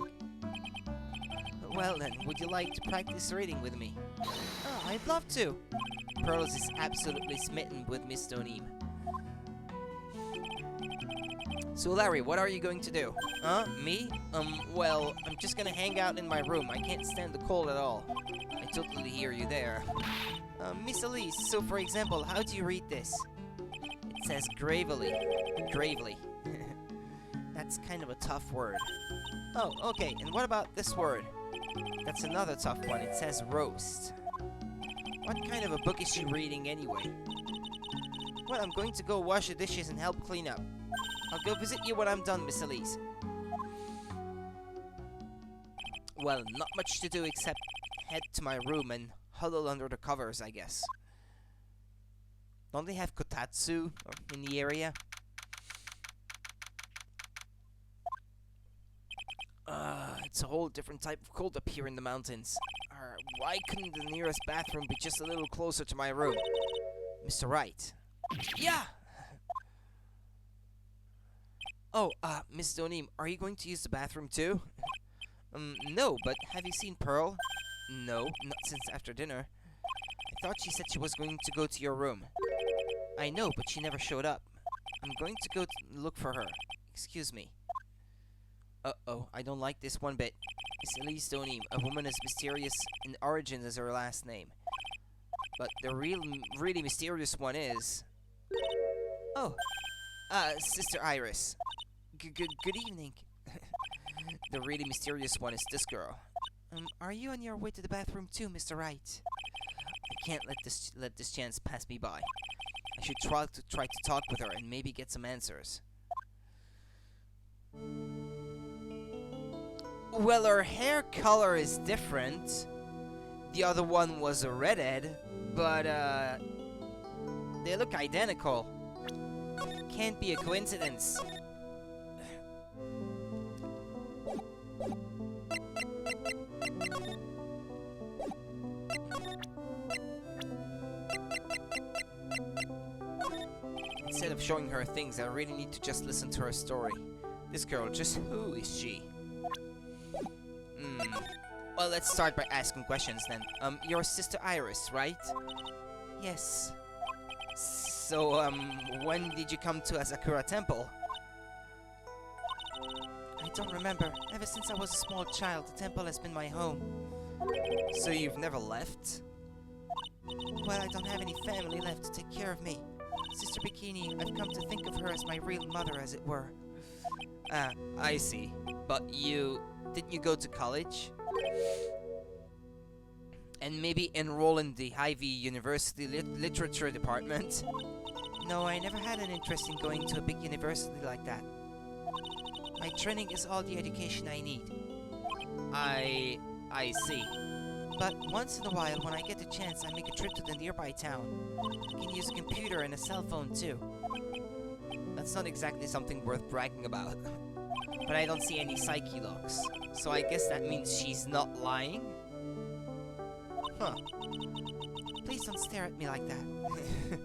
Well then, would you like to practice reading with me? Oh, I'd love to. Pearls is absolutely smitten with Miss Doneem. So Larry, what are you going to do? Me? Well, I'm just gonna hang out in my room. I can't stand the cold at all. I totally hear you there. Miss Elise, so for example, how do you read this? It says gravely. Gravely. That's kind of a tough word. Oh, okay, and what about this word? That's another tough one. It says roast. What kind of a book is she reading anyway? Well, I'm going to go wash the dishes and help clean up. I'll go visit you when I'm done, Miss Elise. Well, not much to do except head to my room and huddle under the covers, I guess. Don't they have kotatsu in the area? It's a whole different type of cold up here in the mountains. Why couldn't the nearest bathroom be just a little closer to my room? Mr. Wright. Yeah! Oh, Miss Doneem, are you going to use the bathroom too? No, but have you seen Pearl? No, not since after dinner. I thought she said she was going to go to your room. I know, but she never showed up. I'm going to go look for her. Excuse me. Uh-oh, I don't like this one bit. Miss Elise Doneem, a woman as mysterious in origin as her last name. But the really mysterious one is... Oh, Sister Iris. Good evening. The really mysterious one is this girl. Are you on your way to the bathroom too, Mr. Wright? I can't let this chance pass me by. I should try to talk with her and maybe get some answers. Well, her hair color is different. The other one was a redhead, but they look identical. Can't be a coincidence. Instead of showing her things, I really need to just listen to her story. This girl, just who is she? Well, let's start by asking questions then. Your sister Iris, right? Yes. So, when did you come to Asakura Temple? I don't remember. Ever since I was a small child, the temple has been my home. So you've never left? Well, I don't have any family left to take care of me. Sister Bikini, I've come to think of her as my real mother, as it were. Ah, I see. But didn't you go to college? And maybe enroll in the Ivy University Literature Department? No, I never had an interest in going to a big university like that. My training is all the education I need. I see. But once in a while, when I get the chance, I make a trip to the nearby town. I can use a computer and a cell phone too. That's not exactly something worth bragging about. But I don't see any psyche locks. So I guess that means she's not lying? Huh. Please don't stare at me like that.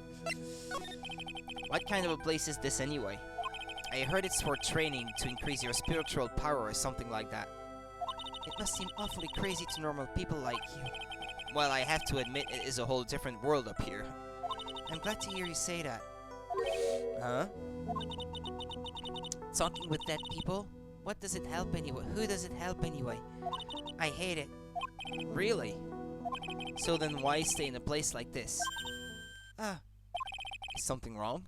What kind of a place is this anyway? I heard it's for training to increase your spiritual power or something like that. It must seem awfully crazy to normal people like you. Well, I have to admit it is a whole different world up here. I'm glad to hear you say that. Huh? Talking with dead people? What does it help anyway? Who does it help anyway? I hate it. Really? So then why stay in a place like this? Is something wrong?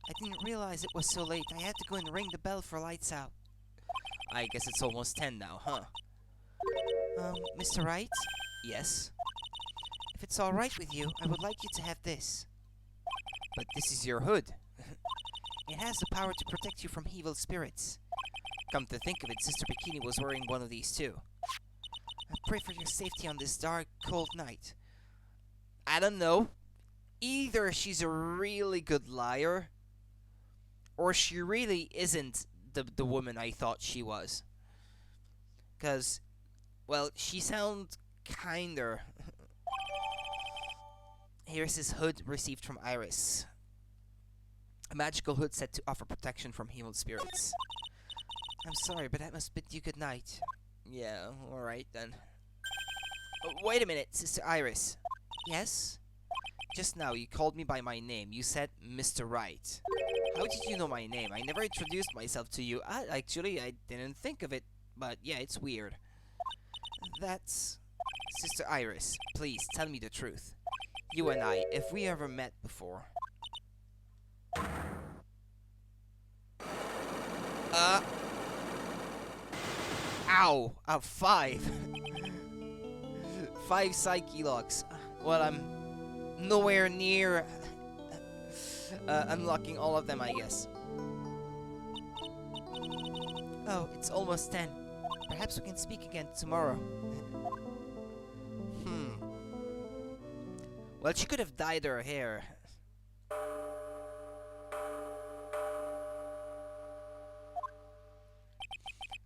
I didn't realize it was so late. I had to go and ring the bell for lights out. I guess it's almost 10 now, huh? Mr. Wright? Yes? If it's alright with you, I would like you to have this. But this is your hood. It has the power to protect you from evil spirits. Come to think of it, Sister Bikini was wearing one of these too. I pray for your safety on this dark, cold night. I don't know. Either she's a really good liar, or she really isn't the woman I thought she was. Because, well, she sounds kinder. Here's his hood received from Iris. A magical hood said to offer protection from evil spirits. I'm sorry, but I must bid you good night. Yeah, alright then. Oh, wait a minute, Sister Iris. Yes? Just now, you called me by my name. You said Mr. Wright. How did you know my name? I never introduced myself to you. Actually, I didn't think of it. But yeah, it's weird. That's... Sister Iris, please, tell me the truth. You and I, if we ever met before... Ow! 5. 5 psyche locks. Well, I'm nowhere near unlocking all of them, I guess. Oh, it's almost 10. Perhaps we can speak again tomorrow. Well, she could have dyed her hair.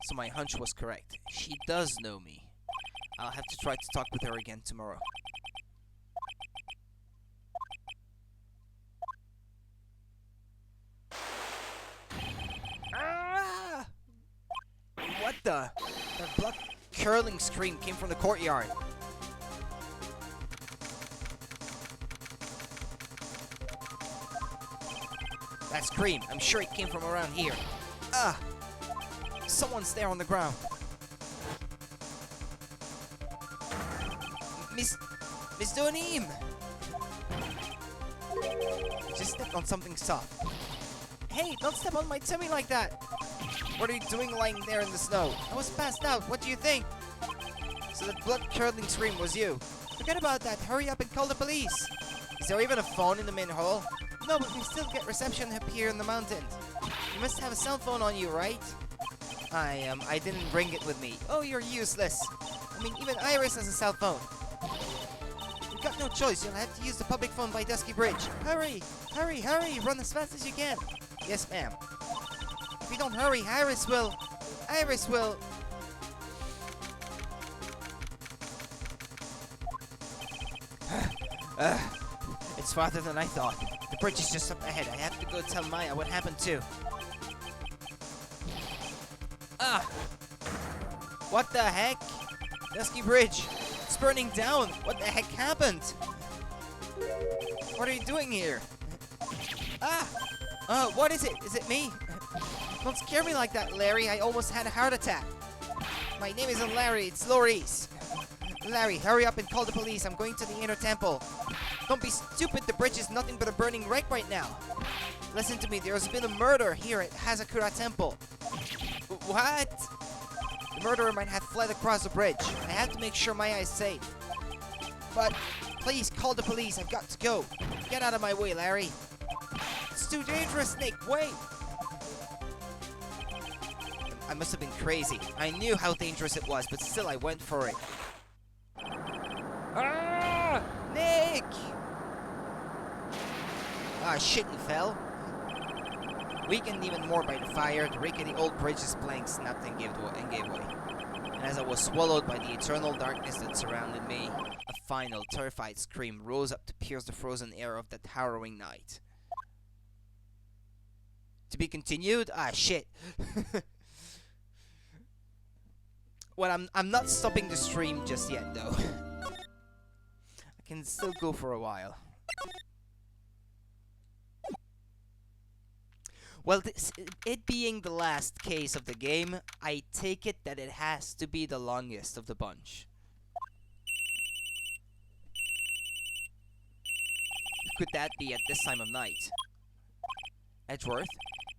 So my hunch was correct. She does know me. I'll have to try to talk with her again tomorrow. Ah! What the? That blood curling scream came from the courtyard. That scream, I'm sure it came from around here. Someone's there on the ground. Miss Donim! Just stepped on something soft. Hey, don't step on my tummy like that! What are you doing lying there in the snow? I was passed out, what do you think? So that blood-curdling scream was you. Forget about that, hurry up and call the police! Is there even a phone in the main hall? No, but we still get reception up here in the mountains. You must have a cell phone on you, right? I didn't bring it with me. Oh, you're useless. I mean, even Iris has a cell phone. You've got no choice. You'll have to use the public phone by Dusky Bridge. Hurry! Hurry, hurry! Run as fast as you can. Yes, ma'am. If you don't hurry, Iris will... It's farther than I thought. The bridge is just up ahead. I have to go tell Maya what happened too. What the heck? Dusky Bridge. It's burning down. What the heck happened? What are you doing here? What is it? Is it me? Don't scare me like that, Larry. I almost had a heart attack. My name isn't Larry, it's Loris. Larry, hurry up and call the police. I'm going to the inner temple. Don't be stupid. The bridge is nothing but a burning wreck right now. Listen to me. There's been a murder here at Hazakura Temple. What? The murderer might have fled across the bridge. I have to make sure Maya is safe. But please call the police. I've got to go. Get out of my way, Larry. It's too dangerous, Snake. Wait. I must have been crazy. I knew how dangerous it was, but still I went for it. Nick! Ah, shit, you fell. Weakened even more by the fire, the rickety old bridge's planks snapped and gave way. And as I was swallowed by the eternal darkness that surrounded me, a final, terrified scream rose up to pierce the frozen air of that harrowing night. To be continued? Ah, shit. Well, I'm not stopping the stream just yet, though. I can still go for a while. Well, it being the last case of the game, I take it that it has to be the longest of the bunch. Who could that be at this time of night? Edgeworth?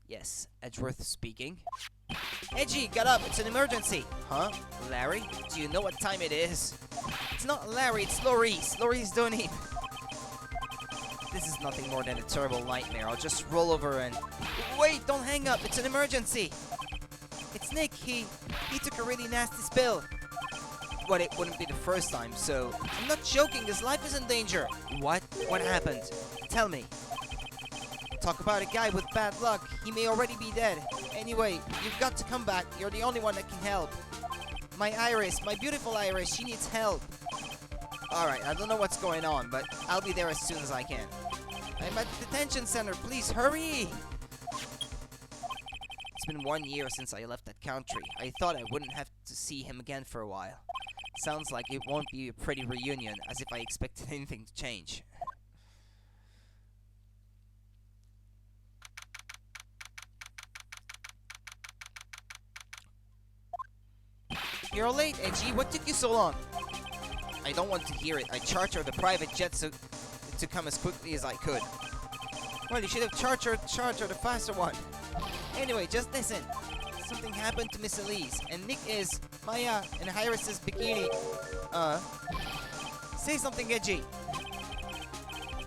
Yes, Edgeworth speaking. Edgy, get up, it's an emergency! Huh? Larry? Do you know what time it is? It's not Larry, it's Laurice. Laurice Donim. This is nothing more than a terrible nightmare. I'll just roll over and... Wait, don't hang up, it's an emergency! It's Nick, he took a really nasty spill. Well, it wouldn't be the first time, so... I'm not joking, his life is in danger! What? What happened? Tell me. Talk about a guy with bad luck. He may already be dead. Anyway, you've got to come back. You're the only one that can help. My Iris, my beautiful Iris, she needs help. Alright, I don't know what's going on, but I'll be there as soon as I can. I'm at the detention center. Please hurry! It's been 1 year since I left that country. I thought I wouldn't have to see him again for a while. Sounds like it won't be a pretty reunion, as if I expected anything to change. You're late, Edgy. What took you so long? I don't want to hear it. I chartered a private jet to come as quickly as I could. Well, you should have chartered a faster one. Anyway, just listen. Something happened to Miss Elise, and Nick is Maya and Iris's bikini. Say something, Edgy.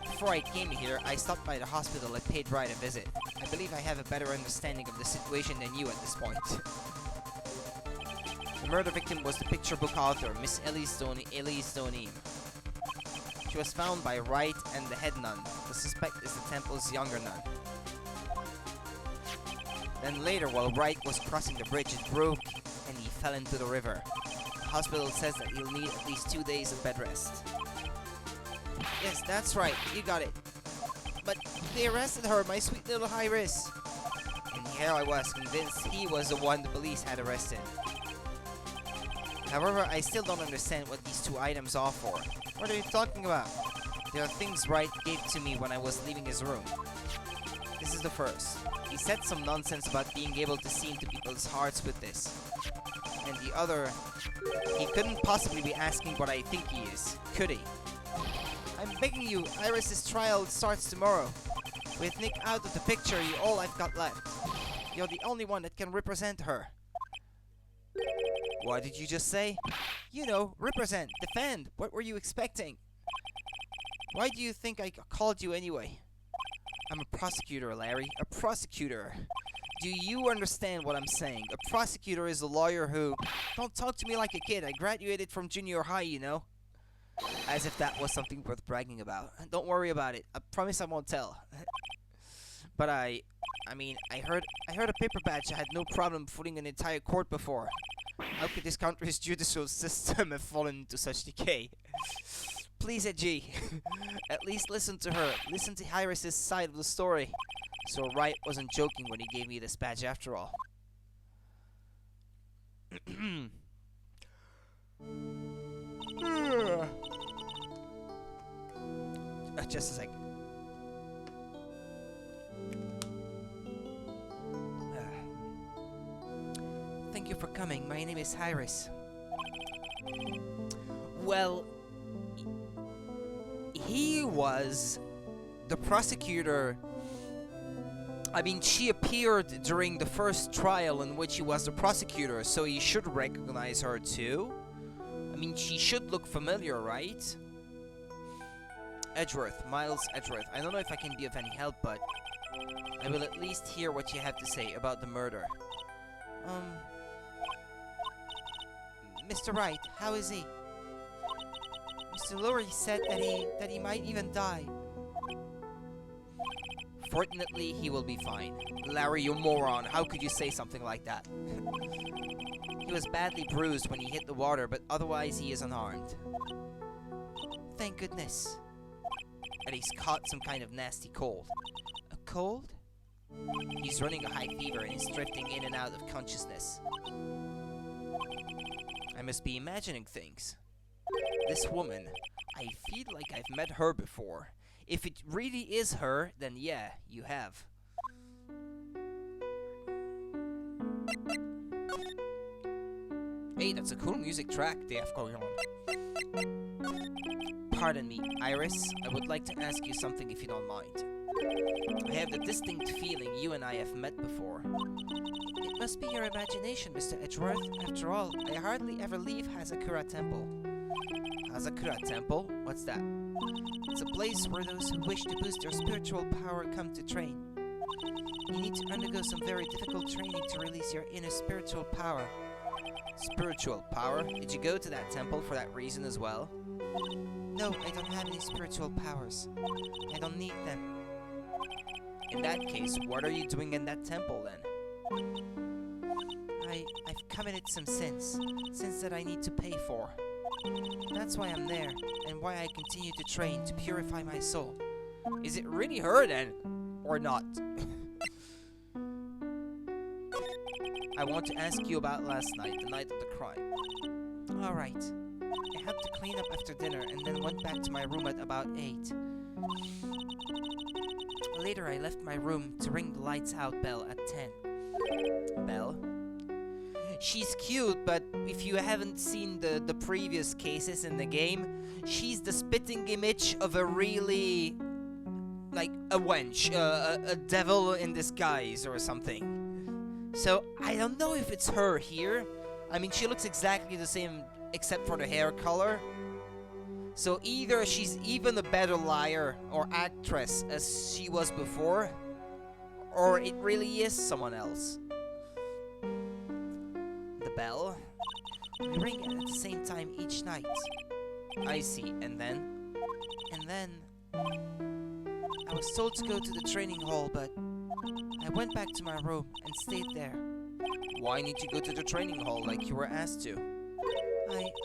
Before I came here, I stopped by the hospital and paid Wright a visit. I believe I have a better understanding of the situation than you at this point. The murder victim was the picture book author, Miss Elise Donim. She was found by Wright and the head nun. The suspect is the temple's younger nun. Then later, while Wright was crossing the bridge, it broke and he fell into the river. The hospital says that he'll need at least 2 days of bed rest. Yes, that's right, you got it. But they arrested her, my sweet little Iris. And here I was, convinced he was the one the police had arrested. However, I still don't understand what these 2 items are for. What are you talking about? They are things Wright gave to me when I was leaving his room. This is the first. He said some nonsense about being able to see into people's hearts with this. And the other... He couldn't possibly be asking what I think he is, could he? I'm begging you, Iris's trial starts tomorrow. With Nick out of the picture, you're all I've got left. You're the only one that can represent her. What did you just say? You know, represent, defend. What were you expecting? Why do you think I called you anyway? I'm a prosecutor, Larry. A prosecutor. Do you understand what I'm saying? A prosecutor is a lawyer who... Don't talk to me like a kid. I graduated from junior high, you know? As if that was something worth bragging about. Don't worry about it. I promise I won't tell. But I mean, I heard a paper badge had no problem footing an entire court before. How could this country's judicial system have fallen into such decay? Please, Edgy. At least listen to her. Listen to Iris' side of the story. So Wright wasn't joking when he gave me this badge after all. Just a sec. Thank you for coming. My name is Iris. Well, he was the prosecutor. I mean, she appeared during the first trial in which he was the prosecutor, so you should recognize her too. I mean, she should look familiar, right? Edgeworth, Miles Edgeworth. I don't know if I can be of any help, but I will at least hear what you have to say about the murder. Mr. Wright, how is he? Mr. Lurie said that he might even die. Fortunately, he will be fine. Larry, you moron. How could you say something like that? He was badly bruised when he hit the water, but otherwise he is unharmed. Thank goodness. And he's caught some kind of nasty cold. A cold? He's running a high fever and is drifting in and out of consciousness. I must be imagining things. This woman, I feel like I've met her before. If it really is her, then yeah, you have. Hey, that's a cool music track they have going on. Pardon me, Iris. I would like to ask you something if you don't mind. I have the distinct feeling you and I have met before. It must be your imagination, Mr. Edgeworth. After all, I hardly ever leave Hazakura Temple. Hazakura Temple? What's that? It's a place where those who wish to boost their spiritual power come to train. You need to undergo some very difficult training to release your inner spiritual power. Spiritual power? Did you go to that temple for that reason as well? No, I don't have any spiritual powers. I don't need them. In that case, what are you doing in that temple then? I've committed some sins that I need to pay for. That's why I'm there, and why I continue to train to purify my soul. Is it really her then? Or not? I want to ask you about last night, the night of the crime. Alright. I had to clean up after dinner and then went back to my room at about 8. Later I left my room to ring the lights out bell at 10. Belle? She's cute, but if you haven't seen the previous cases in the game, she's the spitting image of a really, like, a wench, a devil in disguise or something. So, I don't know if it's her here. I mean, she looks exactly the same except for the hair color. So either she's even a better liar or actress as she was before, or it really is someone else. The bell? We ring it at the same time each night. I see, and then? And then I was told to go to the training hall, but I went back to my room and stayed there. Why didn't you go to the training hall like you were asked to?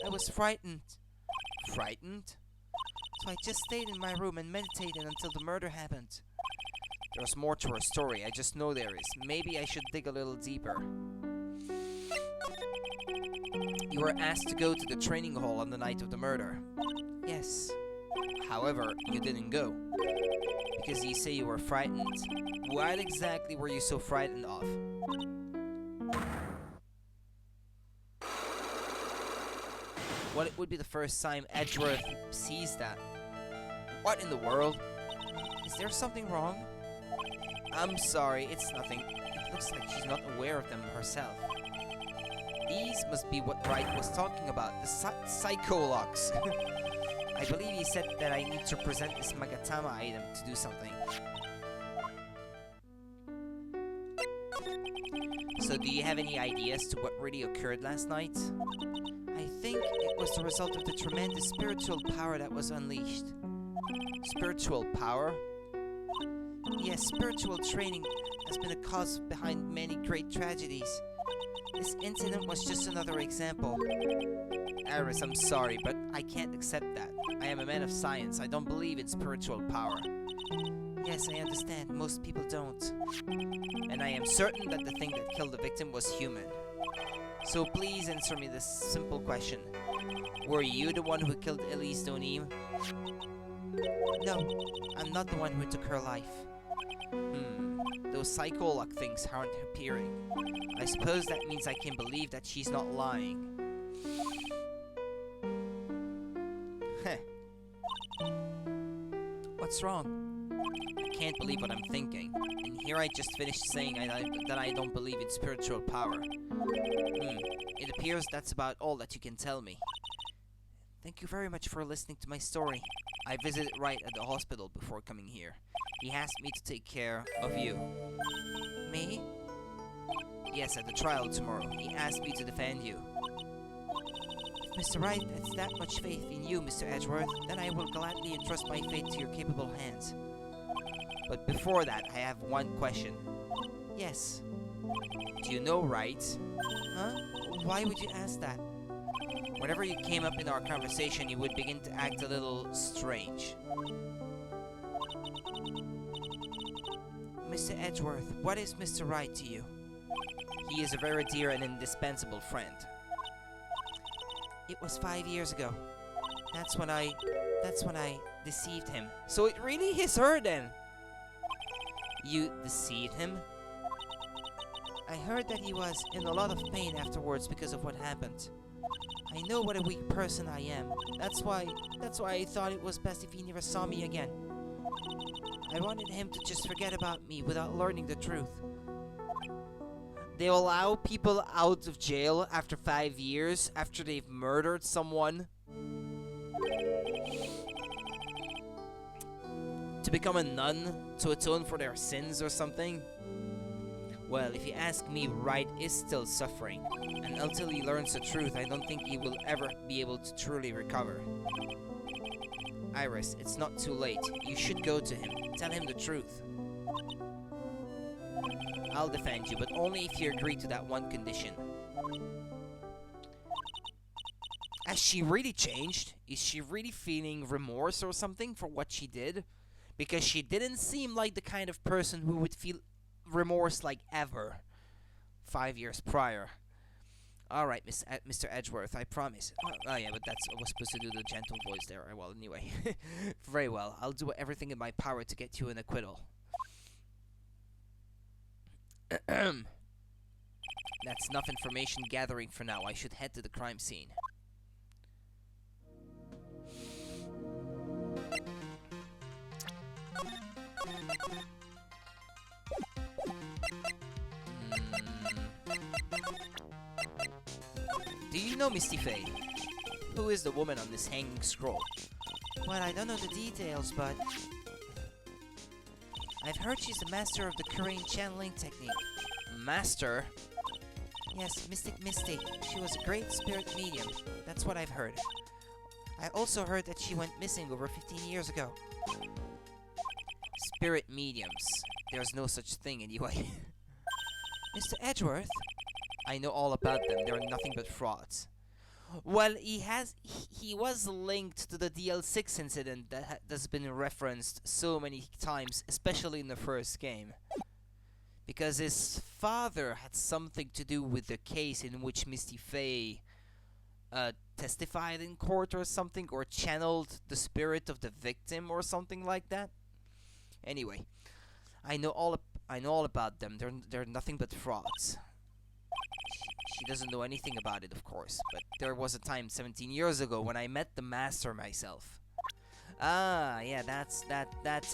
I was frightened. Frightened? So I just stayed in my room and meditated until the murder happened. There's more to her story, I just know there is. Maybe I should dig a little deeper. You were asked to go to the training hall on the night of the murder. Yes. However, you didn't go. Because you say you were frightened. What exactly were you so frightened of? Well, it would be the first time Edgeworth sees that. What in the world? Is there something wrong? I'm sorry, it's nothing. It looks like she's not aware of them herself. These must be what Wright was talking about, the psycholocks. I believe he said that I need to present this Magatama item to do something. So do you have any ideas to what really occurred last night? I think it was the result of the tremendous spiritual power that was unleashed. Spiritual power? Yes, spiritual training has been a cause behind many great tragedies. This incident was just another example. Iris, I'm sorry, but I can't accept that. I am a man of science. I don't believe in spiritual power. Yes, I understand. Most people don't. And I am certain that the thing that killed the victim was human. So please answer me this simple question. Were you the one who killed Elise Donim? No, I'm not the one who took her life. Those psycholock things aren't appearing. I suppose that means I can believe that she's not lying. Heh. What's wrong? I can't believe what I'm thinking. And here I just finished saying that I don't believe in spiritual power. It appears that's about all that you can tell me. Thank you very much for listening to my story. I visited Wright at the hospital before coming here. He asked me to take care of you. Me? Yes, at the trial tomorrow. He asked me to defend you. If Mr. Wright has that much faith in you, Mr. Edgeworth, then I will gladly entrust my fate to your capable hands. But before that, I have one question. Yes. Do you know right? Huh? Why would you ask that? Whenever you came up in our conversation, you would begin to act a little strange. Mr. Edgeworth, what is Mr. Wright to you? He is a very dear and indispensable friend. It was 5 years ago. That's when I deceived him. So it really is her then. You deceived him? I heard that he was in a lot of pain afterwards because of what happened. I know what a weak person I am. That's why I thought it was best if he never saw me again. I wanted him to just forget about me without learning the truth. They allow people out of jail after 5 years, after they've murdered someone, to become a nun, to atone for their sins or something? Well, if you ask me, Wright is still suffering, and until he learns the truth, I don't think he will ever be able to truly recover. Iris, it's not too late. You should go to him. Tell him the truth. I'll defend you, but only if you agree to that one condition. Has she really changed? Is she really feeling remorse or something for what she did? Because she didn't seem like the kind of person who would feel remorse like ever 5 years prior. Alright, Mr. Edgeworth, I promise. Oh yeah, but I was supposed to do the gentle voice there. Well, anyway. Very well. I'll do everything in my power to get you an acquittal. That's enough information gathering for now. I should head to the crime scene. Do you know Misty Faye? Who is the woman on this hanging scroll? Well, I don't know the details, but I've heard she's the master of the Korean channeling technique. Master? Yes, Mystic Misty. She was a great spirit medium. That's what I've heard. I also heard that she went missing over 15 years ago. Spirit mediums. There's no such thing anyway. Mr. Edgeworth? I know all about them. They're nothing but frauds. Well, he was linked to the DL6 incident that's been referenced so many times, especially in the first game. Because his father had something to do with the case in which Misty Faye testified in court or something, or channeled the spirit of the victim or something like that. Anyway, I know all about them. They're nothing but frauds. She doesn't know anything about it, of course, but there was a time 17 years ago when I met the master myself. Ah, yeah, that's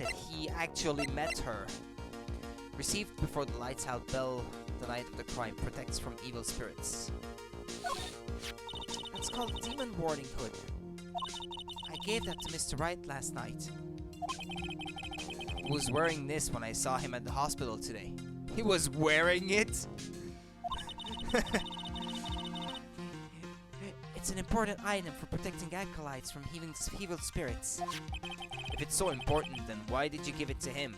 it. He actually met her. Received before the lights out bell the night of the crime, protects from evil spirits. That's called Demon Warning Hood. I gave that to Mr. Wright last night. He was wearing this when I saw him at the hospital today. He was wearing it? It's an important item for protecting acolytes from evil spirits. If it's so important, then why did you give it to him?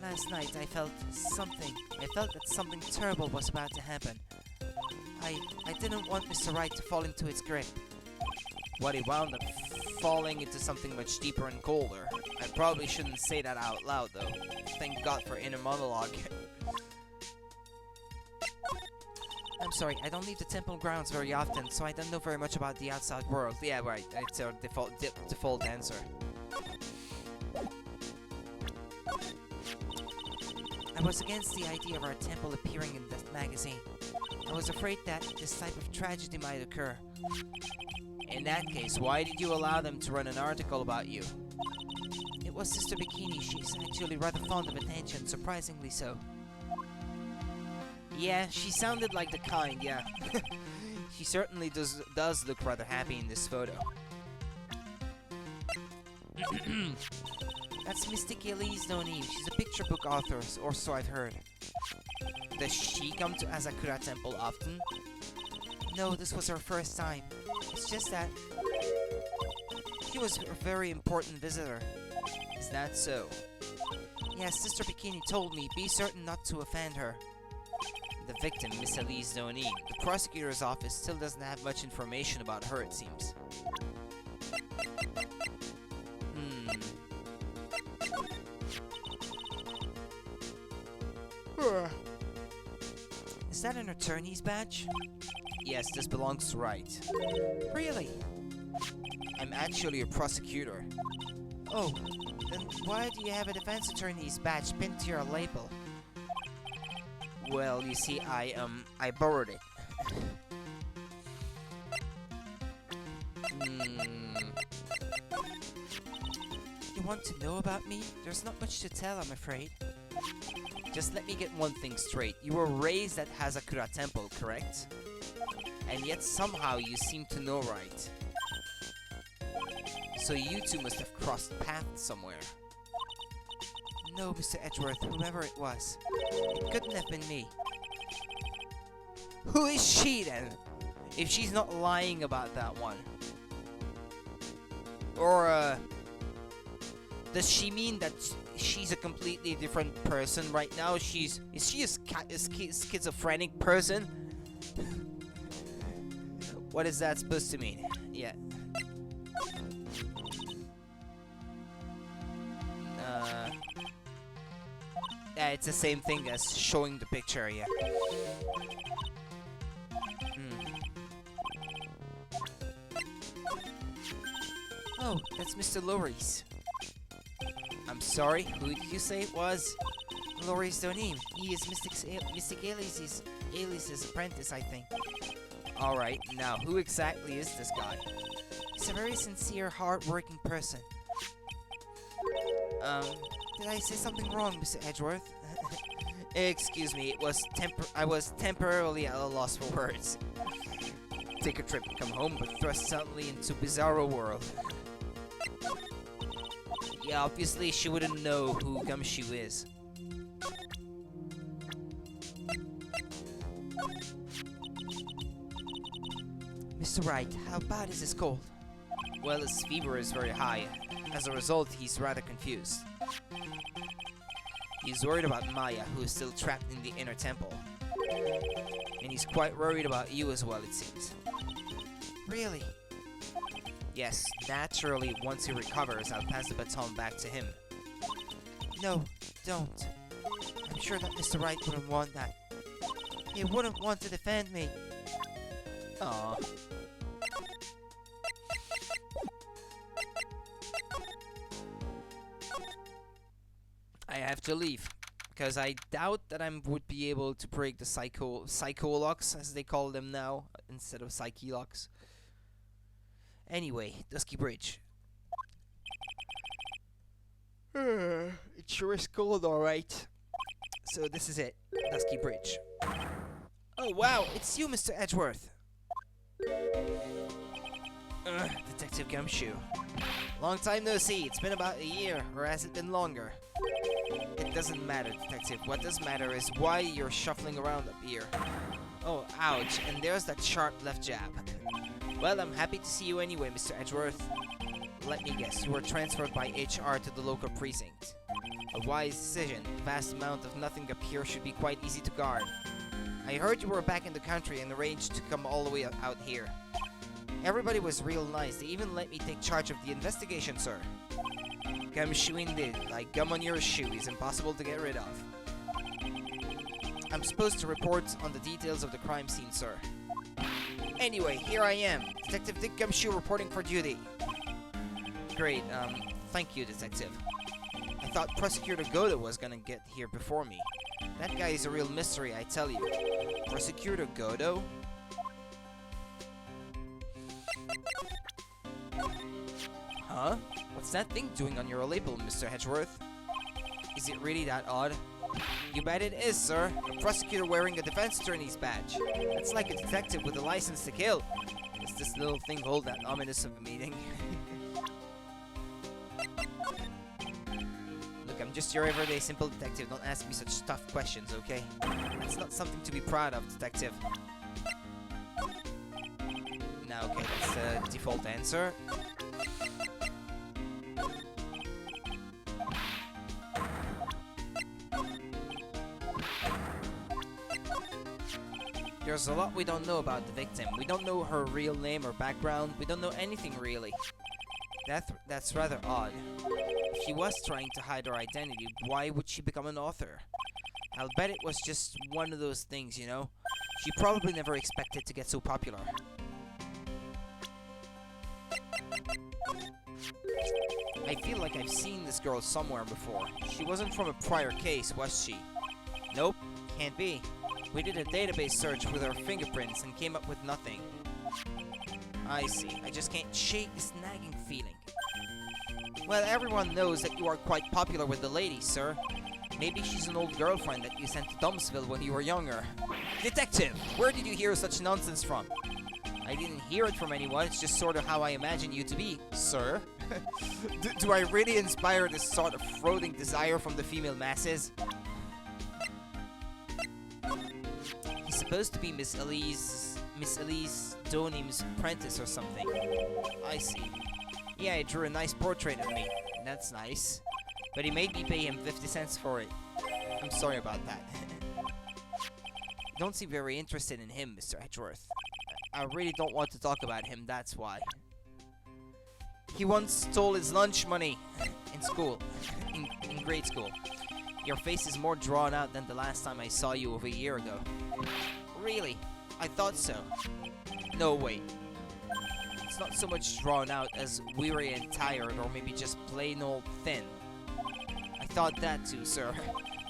Last night I felt something. I felt that something terrible was about to happen. I didn't want Mr. Wright to fall into its grip. What, he wound up falling into something much deeper and colder. I probably shouldn't say that out loud though. Thank God for inner monologue. I'm sorry, I don't leave the temple grounds very often, so I don't know very much about the outside world. Yeah, right, it's our default answer. I was against the idea of our temple appearing in this magazine. I was afraid that this type of tragedy might occur. In that case, why did you allow them to run an article about you? It was Sister Bikini. She's actually rather fond of attention, surprisingly so. Yeah, she sounded like the kind, yeah. She certainly does look rather happy in this photo. That's Mystic Elise Noni. She's a picture book author, or so I've heard. Does she come to Asakura Temple often? No, this was her first time. It's just that she was a very important visitor. Is that so? Yes, Sister Bikini told me, be certain not to offend her. The victim, Miss Elise Donine. The prosecutor's office still doesn't have much information about her, it seems. Is that an attorney's badge? Yes, this belongs to Wright. Really? I'm actually a prosecutor. Oh, then why do you have a defense attorney's badge pinned to your label? Well, you see, I borrowed it. You want to know about me? There's not much to tell, I'm afraid. Just let me get one thing straight. You were raised at Hazakura Temple, correct? And yet somehow you seem to know Wright. So you two must have crossed paths somewhere. No, Mr. Edgeworth, whoever it was. It couldn't have been me. Who is she then? If she's not lying about that one. Or, does she mean that she's a completely different person right now? Is she a schizophrenic person? What is that supposed to mean? Yeah. Yeah, it's the same thing as showing the picture, yeah. Oh, that's Mr. Lorry's. I'm sorry, who did you say it was? Lorry's Donim. He is Mystic Alice's apprentice, I think. Alright, now who exactly is this guy? He's a very sincere, hard-working person. Did I say something wrong, Mr. Edgeworth? Excuse me, I was temporarily at a loss for words. Take a trip, come home, but thrust suddenly into bizarro world. Yeah, obviously she wouldn't know who Gumshoe is. Mr. Wright, how bad is his cold? Well, his fever is very high. As a result, he's rather confused. He's worried about Maya, who is still trapped in the inner temple. And he's quite worried about you as well, it seems. Really? Yes, naturally, once he recovers, I'll pass the baton back to him. No, don't. I'm sure that Mr. Wright wouldn't want that. He wouldn't want to defend me. Aww. I have to leave, because I doubt that I would be able to break the psycho locks, as they call them now, instead of psyche locks. Anyway, Dusky Bridge. It sure is cold, alright. So this is it, Dusky Bridge. Oh wow, it's you, Mr. Edgeworth. Detective Gumshoe. Long time no see, it's been about a year, or has it been longer? It doesn't matter, Detective. What does matter is why you're shuffling around up here. Oh, ouch, and there's that sharp left jab. Well, I'm happy to see you anyway, Mr. Edgeworth. Let me guess, you were transferred by HR to the local precinct. A wise decision. The vast amount of nothing up here should be quite easy to guard. I heard you were back in the country and arranged to come all the way out here. Everybody was real nice. They even let me take charge of the investigation, sir. Gumshoe indeed. Like gum on your shoe is impossible to get rid of. I'm supposed to report on the details of the crime scene, sir. Anyway, here I am. Detective Dick Gumshoe reporting for duty. Great, thank you, Detective. I thought Prosecutor Godo was gonna get here before me. That guy is a real mystery, I tell you. Prosecutor Godo? Huh? What's that thing doing on your label, Mr. Edgeworth? Is it really that odd? You bet it is, sir. A prosecutor wearing a defense attorney's badge. That's like a detective with a license to kill. What's this little thing hold that ominous of a meeting? Look, I'm just your everyday simple detective. Don't ask me such tough questions, okay? That's not something to be proud of, detective. Now, okay, that's the default answer. There's a lot we don't know about the victim. We don't know her real name or background. We don't know anything really. That's rather odd. If she was trying to hide her identity, why would she become an author? I'll bet it was just one of those things, you know? She probably never expected to get so popular. I feel like I've seen this girl somewhere before. She wasn't from a prior case, was she? Nope, can't be. We did a database search with her fingerprints and came up with nothing. I see. I just can't shake this nagging feeling. Well, everyone knows that you are quite popular with the ladies, sir. Maybe she's an old girlfriend that you sent to Dumpsville when you were younger. Detective! Where did you hear such nonsense from? I didn't hear it from anyone, it's just sort of how I imagine you to be, sir. Do I really inspire this sort of frothing desire from the female masses? He's supposed to be Miss Elise Donim's apprentice or something. I see. Yeah, he drew a nice portrait of me. That's nice. But he made me pay him 50 cents for it. I'm sorry about that. Don't seem very interested in him, Mr. Edgeworth. I really don't want to talk about him, that's why. He once stole his lunch money in school, in grade school. Your face is more drawn out than the last time I saw you over a year ago. Really? I thought so. No, wait. It's not so much drawn out as weary and tired, or maybe just plain old thin. I thought that too, sir.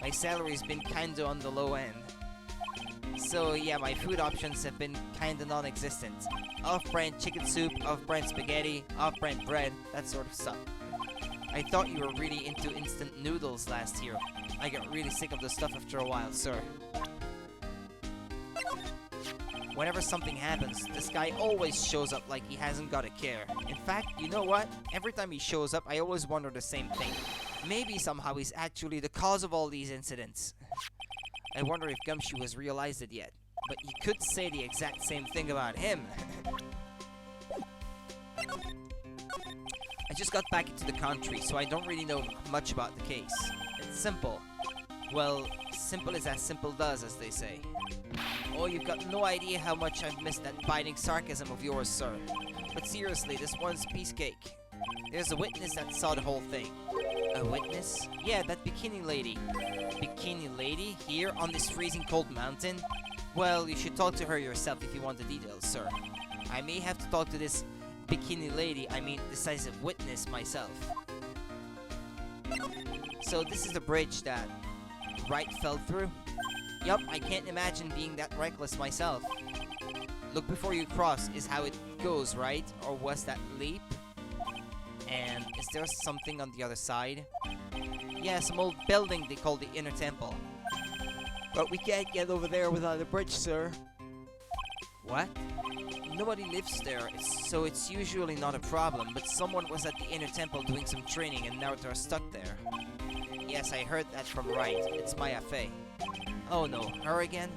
My salary's been kinda on the low end. So yeah, my food options have been kinda non-existent. Off-brand chicken soup, off-brand spaghetti, off-brand bread, that sort of stuff. I thought you were really into instant noodles last year. I got really sick of the stuff after a while, sir. Whenever something happens, this guy always shows up like he hasn't got a care. In fact, you know what? Every time he shows up, I always wonder the same thing. Maybe somehow he's actually the cause of all these incidents. I wonder if Gumshoe has realized it yet. But you could say the exact same thing about him. I just got back into the country, so I don't really know much about the case. It's simple. Well, simple is as simple does, as they say. Oh, you've got no idea how much I've missed that biting sarcasm of yours, sir. But seriously, this one's piece cake. There's a witness that saw the whole thing. A witness? Yeah, that bikini lady. Bikini lady? Here, on this freezing cold mountain? Well, you should talk to her yourself if you want the details, sir. I may have to talk to this bikini lady, I mean decisive witness, myself. So this is the bridge that Wright fell through? Yup, I can't imagine being that reckless myself. Look before you cross is how it goes, right? Or was that leap? And is there something on the other side? Yeah, some old building they call the Inner Temple. But we can't get over there without a bridge, sir. What? Nobody lives there, so it's usually not a problem, but someone was at the Inner Temple doing some training and now they're stuck there. Yes, I heard that from Wright. It's Maya Fey. Oh no, her again?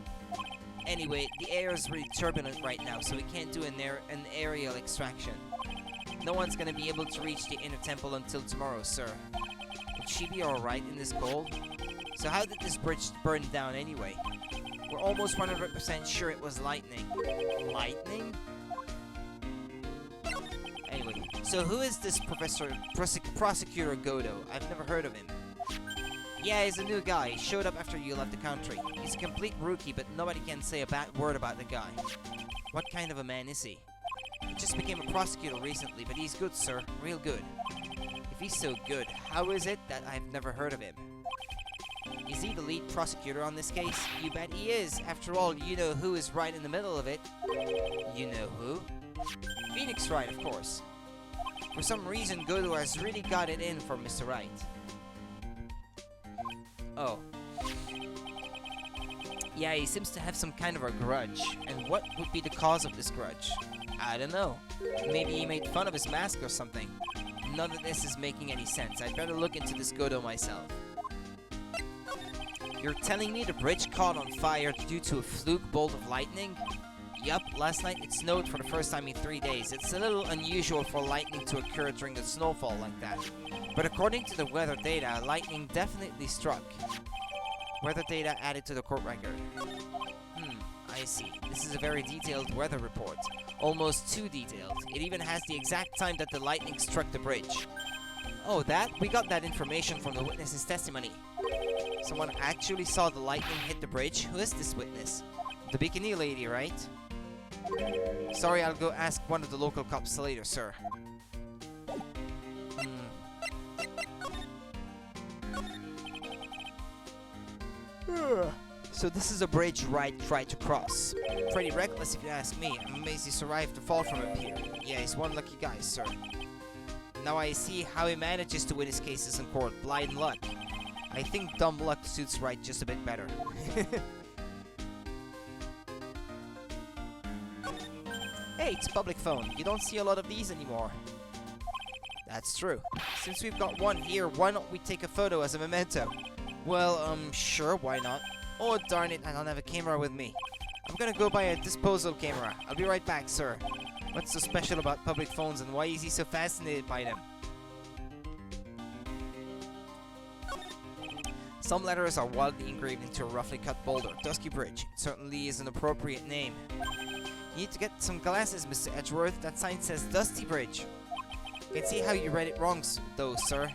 Anyway, the air is really turbulent right now, so we can't do an aerial extraction. No one's gonna be able to reach the Inner Temple until tomorrow, sir. Would she be alright in this cold? So how did this bridge burn down anyway? We're almost 100% sure it was lightning. Lightning? Anyway, so who is this Prosecutor Godo? I've never heard of him. Yeah, he's a new guy. He showed up after you left the country. He's a complete rookie, but nobody can say a bad word about the guy. What kind of a man is he? He just became a prosecutor recently, but he's good, sir. Real good. If he's so good, how is it that I've never heard of him? Is he the lead prosecutor on this case? You bet he is. After all, you know who is right in the middle of it. You know who? Phoenix Wright, of course. For some reason, Godo has really got it in for Mr. Wright. Oh. Yeah, he seems to have some kind of a grudge. And what would be the cause of this grudge? I don't know. Maybe he made fun of his mask or something. None of this is making any sense. I'd better look into this Godo myself. You're telling me the bridge caught on fire due to a fluke bolt of lightning? Yup, last night it snowed for the first time in 3 days. It's a little unusual for lightning to occur during the snowfall like that. But according to the weather data, lightning definitely struck. Weather data added to the court record. I see. This is a very detailed weather report. Almost too detailed. It even has the exact time that the lightning struck the bridge. Oh, that? We got that information from the witness's testimony. Someone actually saw the lightning hit the bridge? Who is this witness? The bikini lady, right? Sorry, I'll go ask one of the local cops later, sir. So this is a bridge Wright tried to cross. Pretty reckless if you ask me. I'm amazed he survived the fall from up here. Yeah, he's one lucky guy, sir. Now I see how he manages to win his cases in court. Blind luck. I think dumb luck suits Wright just a bit better. Hey, it's a public phone. You don't see a lot of these anymore. That's true. Since we've got one here, why don't we take a photo as a memento? Well, sure, why not? Oh, darn it, I don't have a camera with me. I'm gonna go buy a disposal camera. I'll be right back, sir. What's so special about public phones and why is he so fascinated by them? Some letters are wildly engraved into a roughly cut boulder. Dusky Bridge. It certainly is an appropriate name. You need to get some glasses, Mr. Edgeworth. That sign says Dusty Bridge. I can see how you read it wrong, though, sir.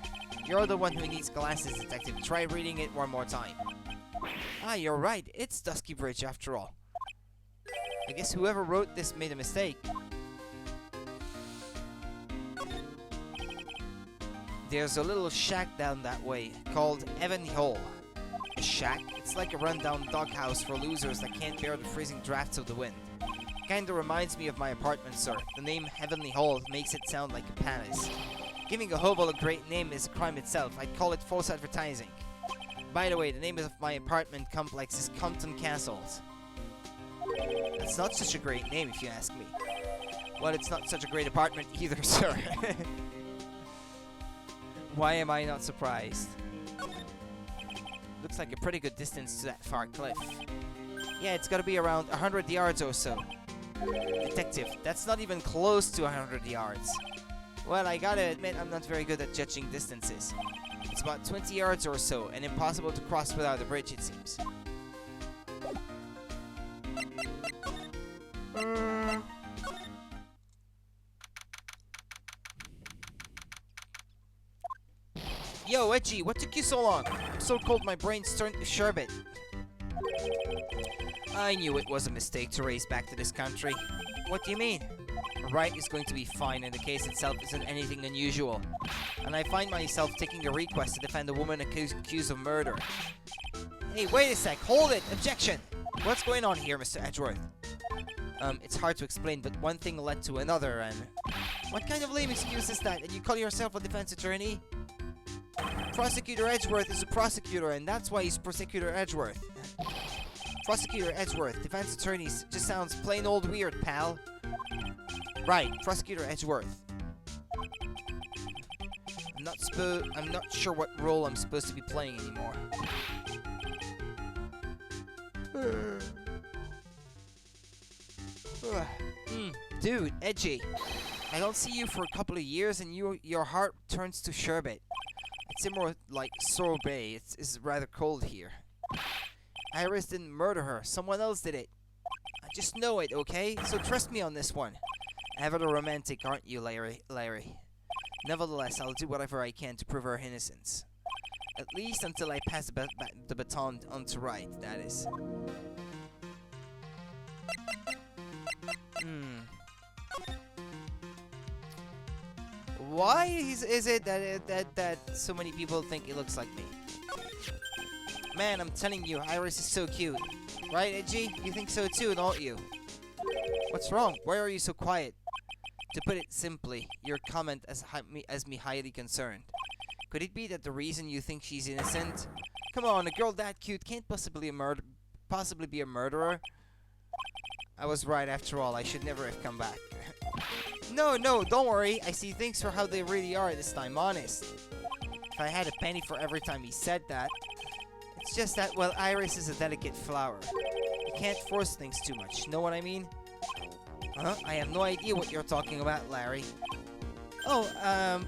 You're the one who needs glasses, detective. Try reading it one more time. Ah, you're right. It's Dusky Bridge after all. I guess whoever wrote this made a mistake. There's a little shack down that way called Heavenly Hole. A shack? It's like a rundown doghouse for losers that can't bear the freezing drafts of the wind. Kinda reminds me of my apartment, sir. The name Heavenly Hole makes it sound like a palace. Giving a hobo a great name is a crime itself. I'd call it false advertising. By the way, the name of my apartment complex is Compton Castles. That's not such a great name if you ask me. Well, it's not such a great apartment either, sir. Why am I not surprised? Looks like a pretty good distance to that far cliff. Yeah, it's gotta be around 100 yards or so. Detective, that's not even close to 100 yards. Well, I gotta admit, I'm not very good at judging distances. It's about 20 yards or so, and impossible to cross without a bridge, it seems. Yo, Edgy, what took you so long? I'm so cold my brain's turned to sherbet. I knew it was a mistake to race back to this country. What do you mean? Wright is going to be fine and the case itself isn't anything unusual. And I find myself taking a request to defend a woman accused of murder. Hey, wait a sec, hold it! Objection! What's going on here, Mr. Edgeworth? It's hard to explain, but one thing led to another, and... What kind of lame excuse is that? And you call yourself a defense attorney? Prosecutor Edgeworth is a prosecutor, and that's why he's Prosecutor Edgeworth. Prosecutor Edgeworth, defense attorneys, just sounds plain old weird, pal. Right, Prosecutor Edgeworth. I'm not sure what role I'm supposed to be playing anymore. Dude, Edgy. I don't see you for a couple of years and your heart turns to sherbet. It's more like sorbet. It's rather cold here. Iris didn't murder her. Someone else did it. I just know it, okay? So trust me on this one. Ever the romantic, aren't you, Larry? Nevertheless, I'll do whatever I can to prove her innocence. At least until I pass the baton on to Wright, that is. Why is it that so many people think it looks like me? Man, I'm telling you, Iris is so cute. Right, Edgy? You think so too, don't you? What's wrong? Why are you so quiet? To put it simply, your comment has me highly concerned. Could it be that the reason you think she's innocent? Come on, a girl that cute can't possibly be a murderer. I was right after all. I should never have come back. No, don't worry. I see things for how they really are this time, honest. If I had a penny for every time he said that. It's just that, well, Iris is a delicate flower. You can't force things too much, know what I mean? Huh? I have no idea what you're talking about, Larry. Oh,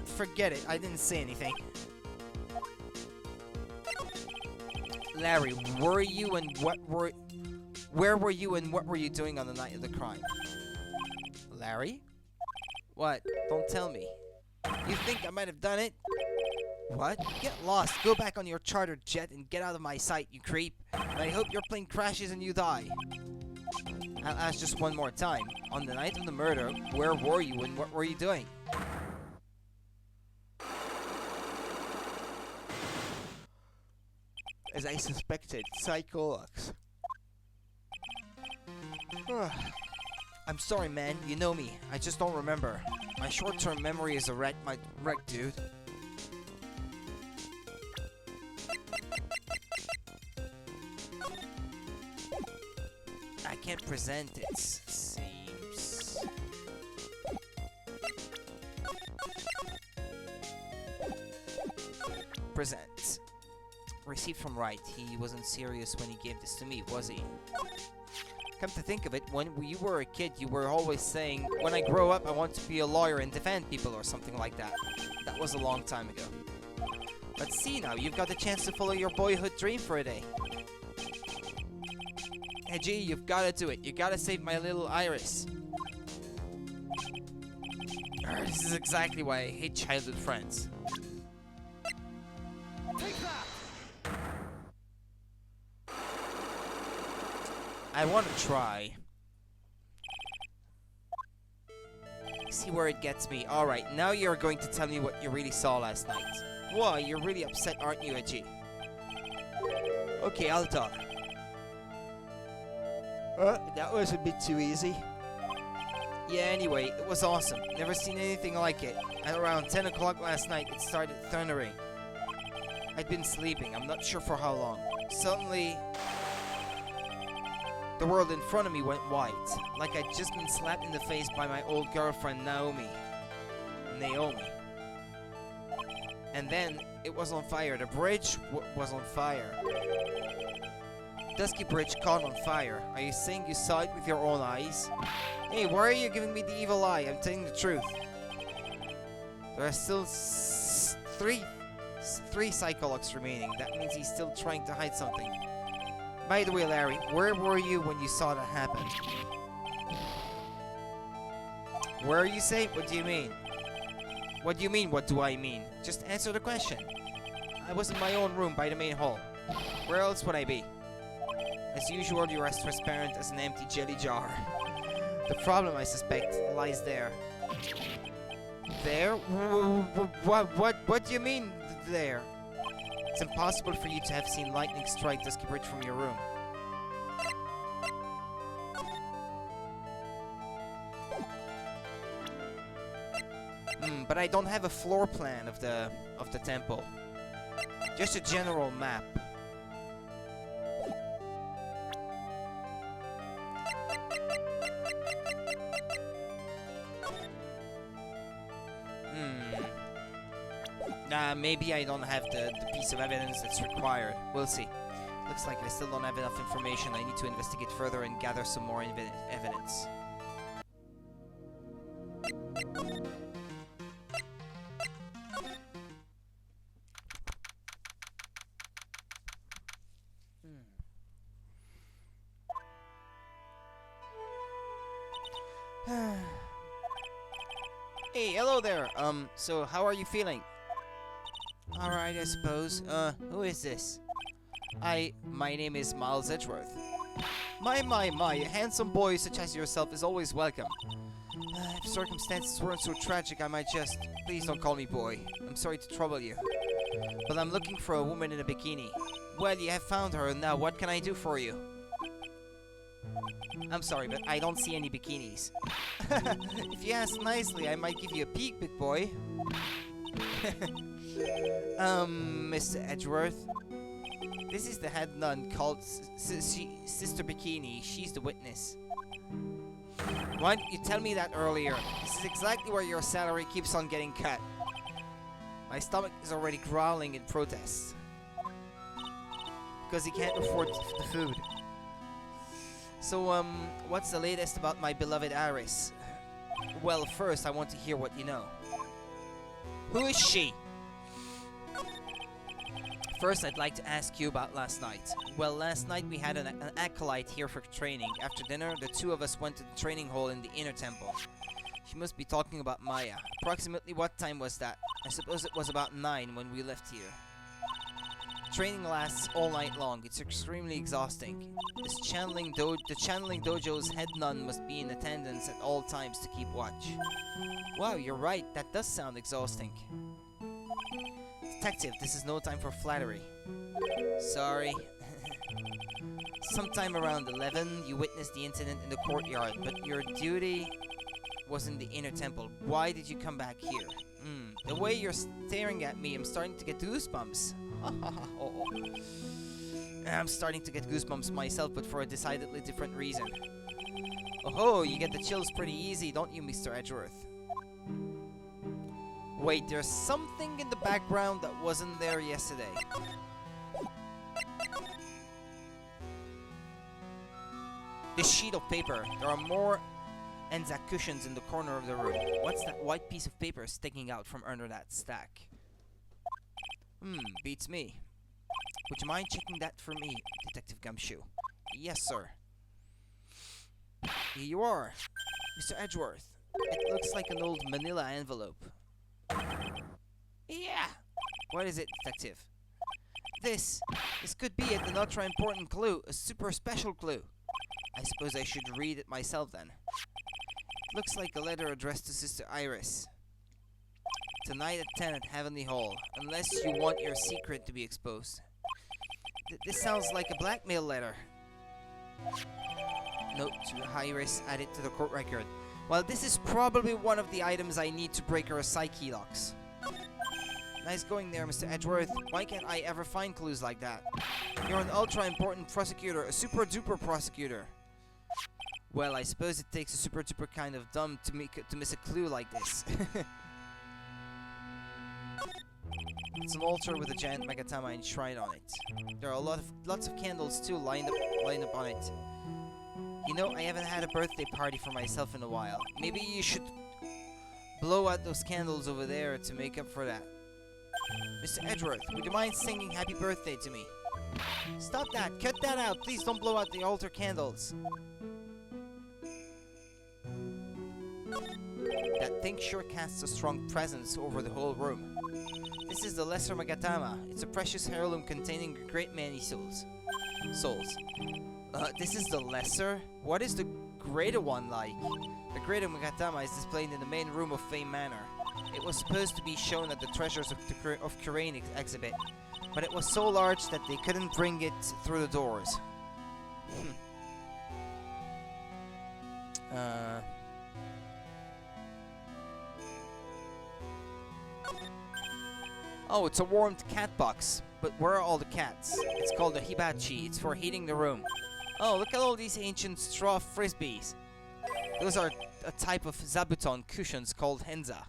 forget it. I didn't say anything. Larry, where were you and what were you doing on the night of the crime? Larry? What? Don't tell me. You think I might have done it? What? Get lost. Go back on your chartered jet and get out of my sight, you creep. And I hope your plane crashes and you die. I'll ask just one more time. On the night of the murder, where were you and what were you doing? As I suspected, Psycholox. I'm sorry, man. You know me. I just don't remember. My short-term memory is a wreck, dude. I can't present it, seems. Present. Received from Wright. He wasn't serious when he gave this to me, was he? Come to think of it, when you were a kid, you were always saying, when I grow up, I want to be a lawyer and defend people or something like that. That was a long time ago. Let's see now, you've got the chance to follow your boyhood dream for a day. Hey G, you've got to do it. You got to save my little Iris. This is exactly why I hate childhood friends. Take that! I want to try. See where it gets me. Alright, now you're going to tell me what you really saw last night. Whoa, you're really upset, aren't you, Edgy? Okay, I'll talk. That was a bit too easy. Yeah, anyway, it was awesome. Never seen anything like it. At around 10 o'clock last night, it started thundering. I'd been sleeping, I'm not sure for how long. Suddenly, the world in front of me went white, like I'd just been slapped in the face by my old girlfriend Naomi. And then, it was on fire. The bridge was on fire. Dusky Bridge caught on fire. Are you saying you saw it with your own eyes? Hey, why are you giving me the evil eye? I'm telling the truth. There are still three Psychologs remaining. That means he's still trying to hide something. By the way, Larry, where were you when you saw that happen? Where you say? What do you mean? What do you mean, what do I mean? Just answer the question. I was in my own room by the main hall. Where else would I be? As usual, you're as transparent as an empty jelly jar. The problem, I suspect, lies there. There? What do you mean, there? It's impossible for you to have seen lightning strike Dusky Bridge from your room. But I don't have a floor plan of the temple. Just a general map. Maybe I don't have the piece of evidence that's required. We'll see. Looks like I still don't have enough information. I need to investigate further and gather some more evidence. Hey, hello there. So how are you feeling? Alright, I suppose. Who is this? My name is Miles Edgeworth. My, a handsome boy such as yourself is always welcome. If circumstances weren't so tragic, I might just... Please don't call me boy. I'm sorry to trouble you. But I'm looking for a woman in a bikini. Well, you have found her, now what can I do for you? I'm sorry, but I don't see any bikinis. If you ask nicely, I might give you a peek, big boy. Mr. Edgeworth. This is the head nun called Sister Bikini. She's the witness. Why didn't you tell me that earlier? This is exactly where your salary keeps on getting cut. My stomach is already growling in protest. Because he can't afford the food. So, what's the latest about my beloved Iris? Well, first, I want to hear what you know. Who is she? First, I'd like to ask you about last night. Well, last night we had an acolyte here for training. After dinner, the two of us went to the training hall in the inner temple. She must be talking about Maya. Approximately what time was that? I suppose it was about 9 when we left here. Training lasts all night long. It's extremely exhausting. The channeling dojo's head nun must be in attendance at all times to keep watch. Wow, you're right. That does sound exhausting. Detective, this is no time for flattery. Sorry. Sometime around 11, you witnessed the incident in the courtyard, but your duty was in the inner temple. Why did you come back here? The way you're staring at me, I'm starting to get goosebumps. Oh. I'm starting to get goosebumps myself, but for a decidedly different reason. Oh, you get the chills pretty easy, don't you, Mr. Edgeworth? Wait, there's something in the background that wasn't there yesterday. This sheet of paper. There are more Anzac cushions in the corner of the room. What's that white piece of paper sticking out from under that stack? Beats me. Would you mind checking that for me, Detective Gumshoe? Yes, sir. Here you are, Mr. Edgeworth. It looks like an old manila envelope. Yeah! What is it, Detective? This could be an ultra-important clue, a super special clue. I suppose I should read it myself then. It looks like a letter addressed to Sister Iris. Tonight at 10 at Heavenly Hall, unless you want your secret to be exposed. This sounds like a blackmail letter. Note to Iris added to the court record. Well, this is probably one of the items I need to break her psyche locks. Nice going there, Mr. Edgeworth. Why can't I ever find clues like that? You're an ultra-important prosecutor, a super-duper prosecutor. Well, I suppose it takes a super-duper kind of dumb to miss a clue like this. It's an altar with a giant Magatama enshrined on it. There are lots of candles too lined up on it. You know, I haven't had a birthday party for myself in a while. Maybe you should blow out those candles over there to make up for that. Mr. Edgeworth, would you mind singing happy birthday to me? Stop that! Cut that out! Please don't blow out the altar candles! That thing sure casts a strong presence over the whole room. This is the Lesser Magatama. It's a precious heirloom containing a great many souls. This is the Lesser? What is the greater one like? The greater Magatama is displayed in the main room of Fame Manor. It was supposed to be shown at the Treasures of Kurain exhibit, but it was so large that they couldn't bring it through the doors. Oh, it's a warmed cat box. But where are all the cats? It's called a hibachi. It's for heating the room. Oh, look at all these ancient straw frisbees. Those are a type of zabuton cushions called henza.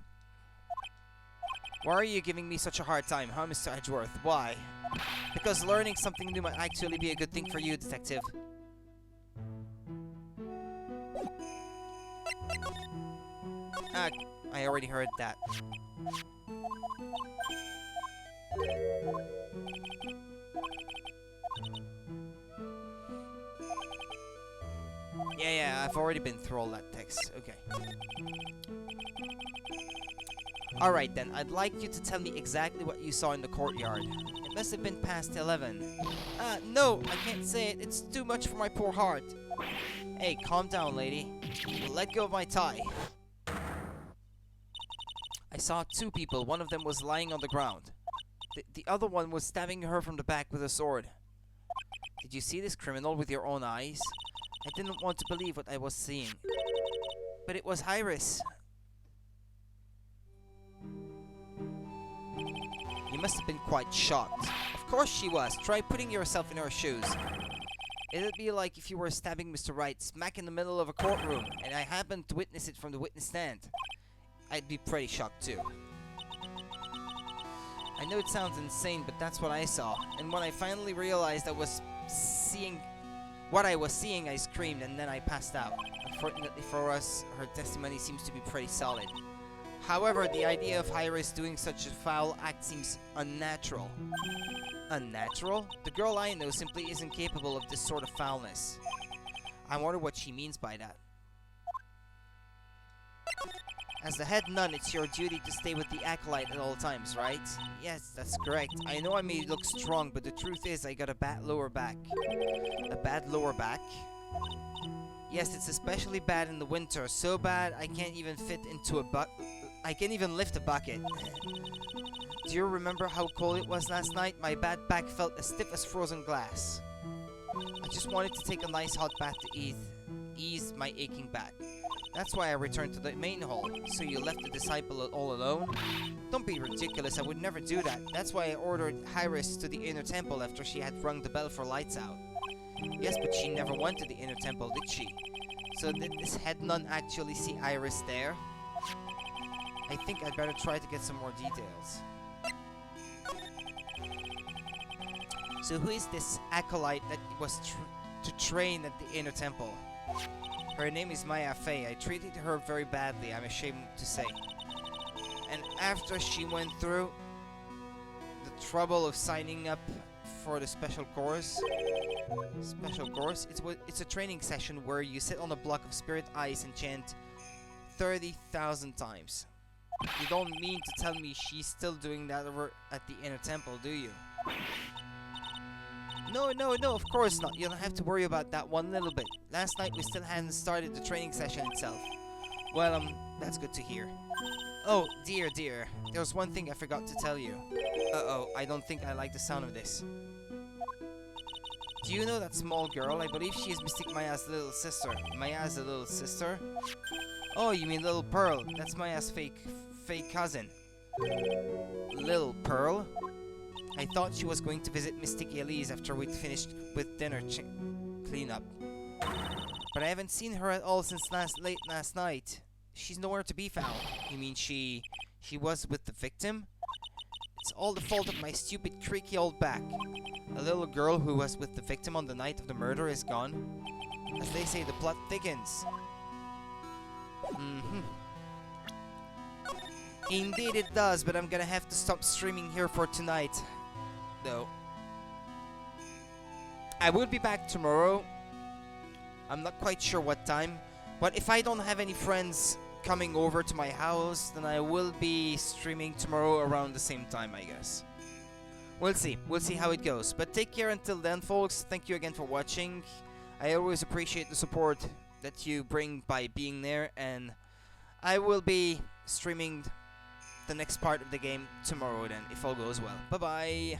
Why are you giving me such a hard time, huh, Mr. Edgeworth? Why? Because learning something new might actually be a good thing for you, Detective. I already heard that. Yeah, I've already been through all that text. Okay. Alright then, I'd like you to tell me exactly what you saw in the courtyard. It must have been past 11. No, I can't say it. It's too much for my poor heart. Hey, calm down, lady. Let go of my tie. I saw two people. One of them was lying on the ground. The other one was stabbing her from the back with a sword. Did you see this criminal with your own eyes? I didn't want to believe what I was seeing. But it was Iris. You must have been quite shocked. Of course she was. Try putting yourself in her shoes. It'd be like if you were stabbing Mr. Wright smack in the middle of a courtroom, and I happened to witness it from the witness stand. I'd be pretty shocked too. I know it sounds insane, but that's what I saw. And when I finally realized I was seeing what I was seeing, I screamed and then I passed out. Unfortunately for us, her testimony seems to be pretty solid. However, the idea of Iris doing such a foul act seems unnatural. Unnatural? The girl I know simply isn't capable of this sort of foulness. I wonder what she means by that. As the head nun, it's your duty to stay with the acolyte at all times, right? Yes, that's correct. I know I may look strong, but the truth is I got a bad lower back. A bad lower back? Yes, it's especially bad in the winter. So bad I can't even fit into a I can't even lift a bucket. Do you remember how cold it was last night? My bad back felt as stiff as frozen glass. I just wanted to take a nice hot bath to ease my aching back. That's why I returned to the main hall. So you left the disciple all alone? Don't be ridiculous, I would never do that. That's why I ordered Iris to the inner temple after she had rung the bell for lights out. Yes, but she never went to the inner temple, did she? So did this head nun actually see Iris there? I think I'd better try to get some more details. So who is this acolyte that was to train at the inner temple? Her name is Maya Fey. I treated her very badly, I'm ashamed to say. And after she went through the trouble of signing up for the special course... It's a training session where you sit on a block of spirit ice and chant 30,000 times. You don't mean to tell me she's still doing that over at the inner temple, do you? No, of course not. You don't have to worry about that one little bit. Last night we still hadn't started the training session itself. Well, that's good to hear. Oh, dear. There's one thing I forgot to tell you. Uh-oh, I don't think I like the sound of this. Do you know that small girl? I believe she is Mystic Maya's little sister. Maya's a little sister? Oh, you mean Little Pearl. That's Maya's fake cousin. Little Pearl? I thought she was going to visit Mystic Elise after we'd finished with dinner cleanup. But I haven't seen her at all since late last night. She's nowhere to be found. You mean she was with the victim? It's all the fault of my stupid creaky old back. A little girl who was with the victim on the night of the murder is gone. As they say, the plot thickens. Indeed it does, but I'm gonna have to stop streaming here for tonight. Though. I will be back tomorrow. I'm not quite sure what time. But if I don't have any friends coming over to my house, then I will be streaming tomorrow around the same time, I guess. We'll see. We'll see how it goes. But take care until then, folks. Thank you again for watching. I always appreciate the support that you bring by being there. And I will be streaming the next part of the game tomorrow then, if all goes well. Bye-bye.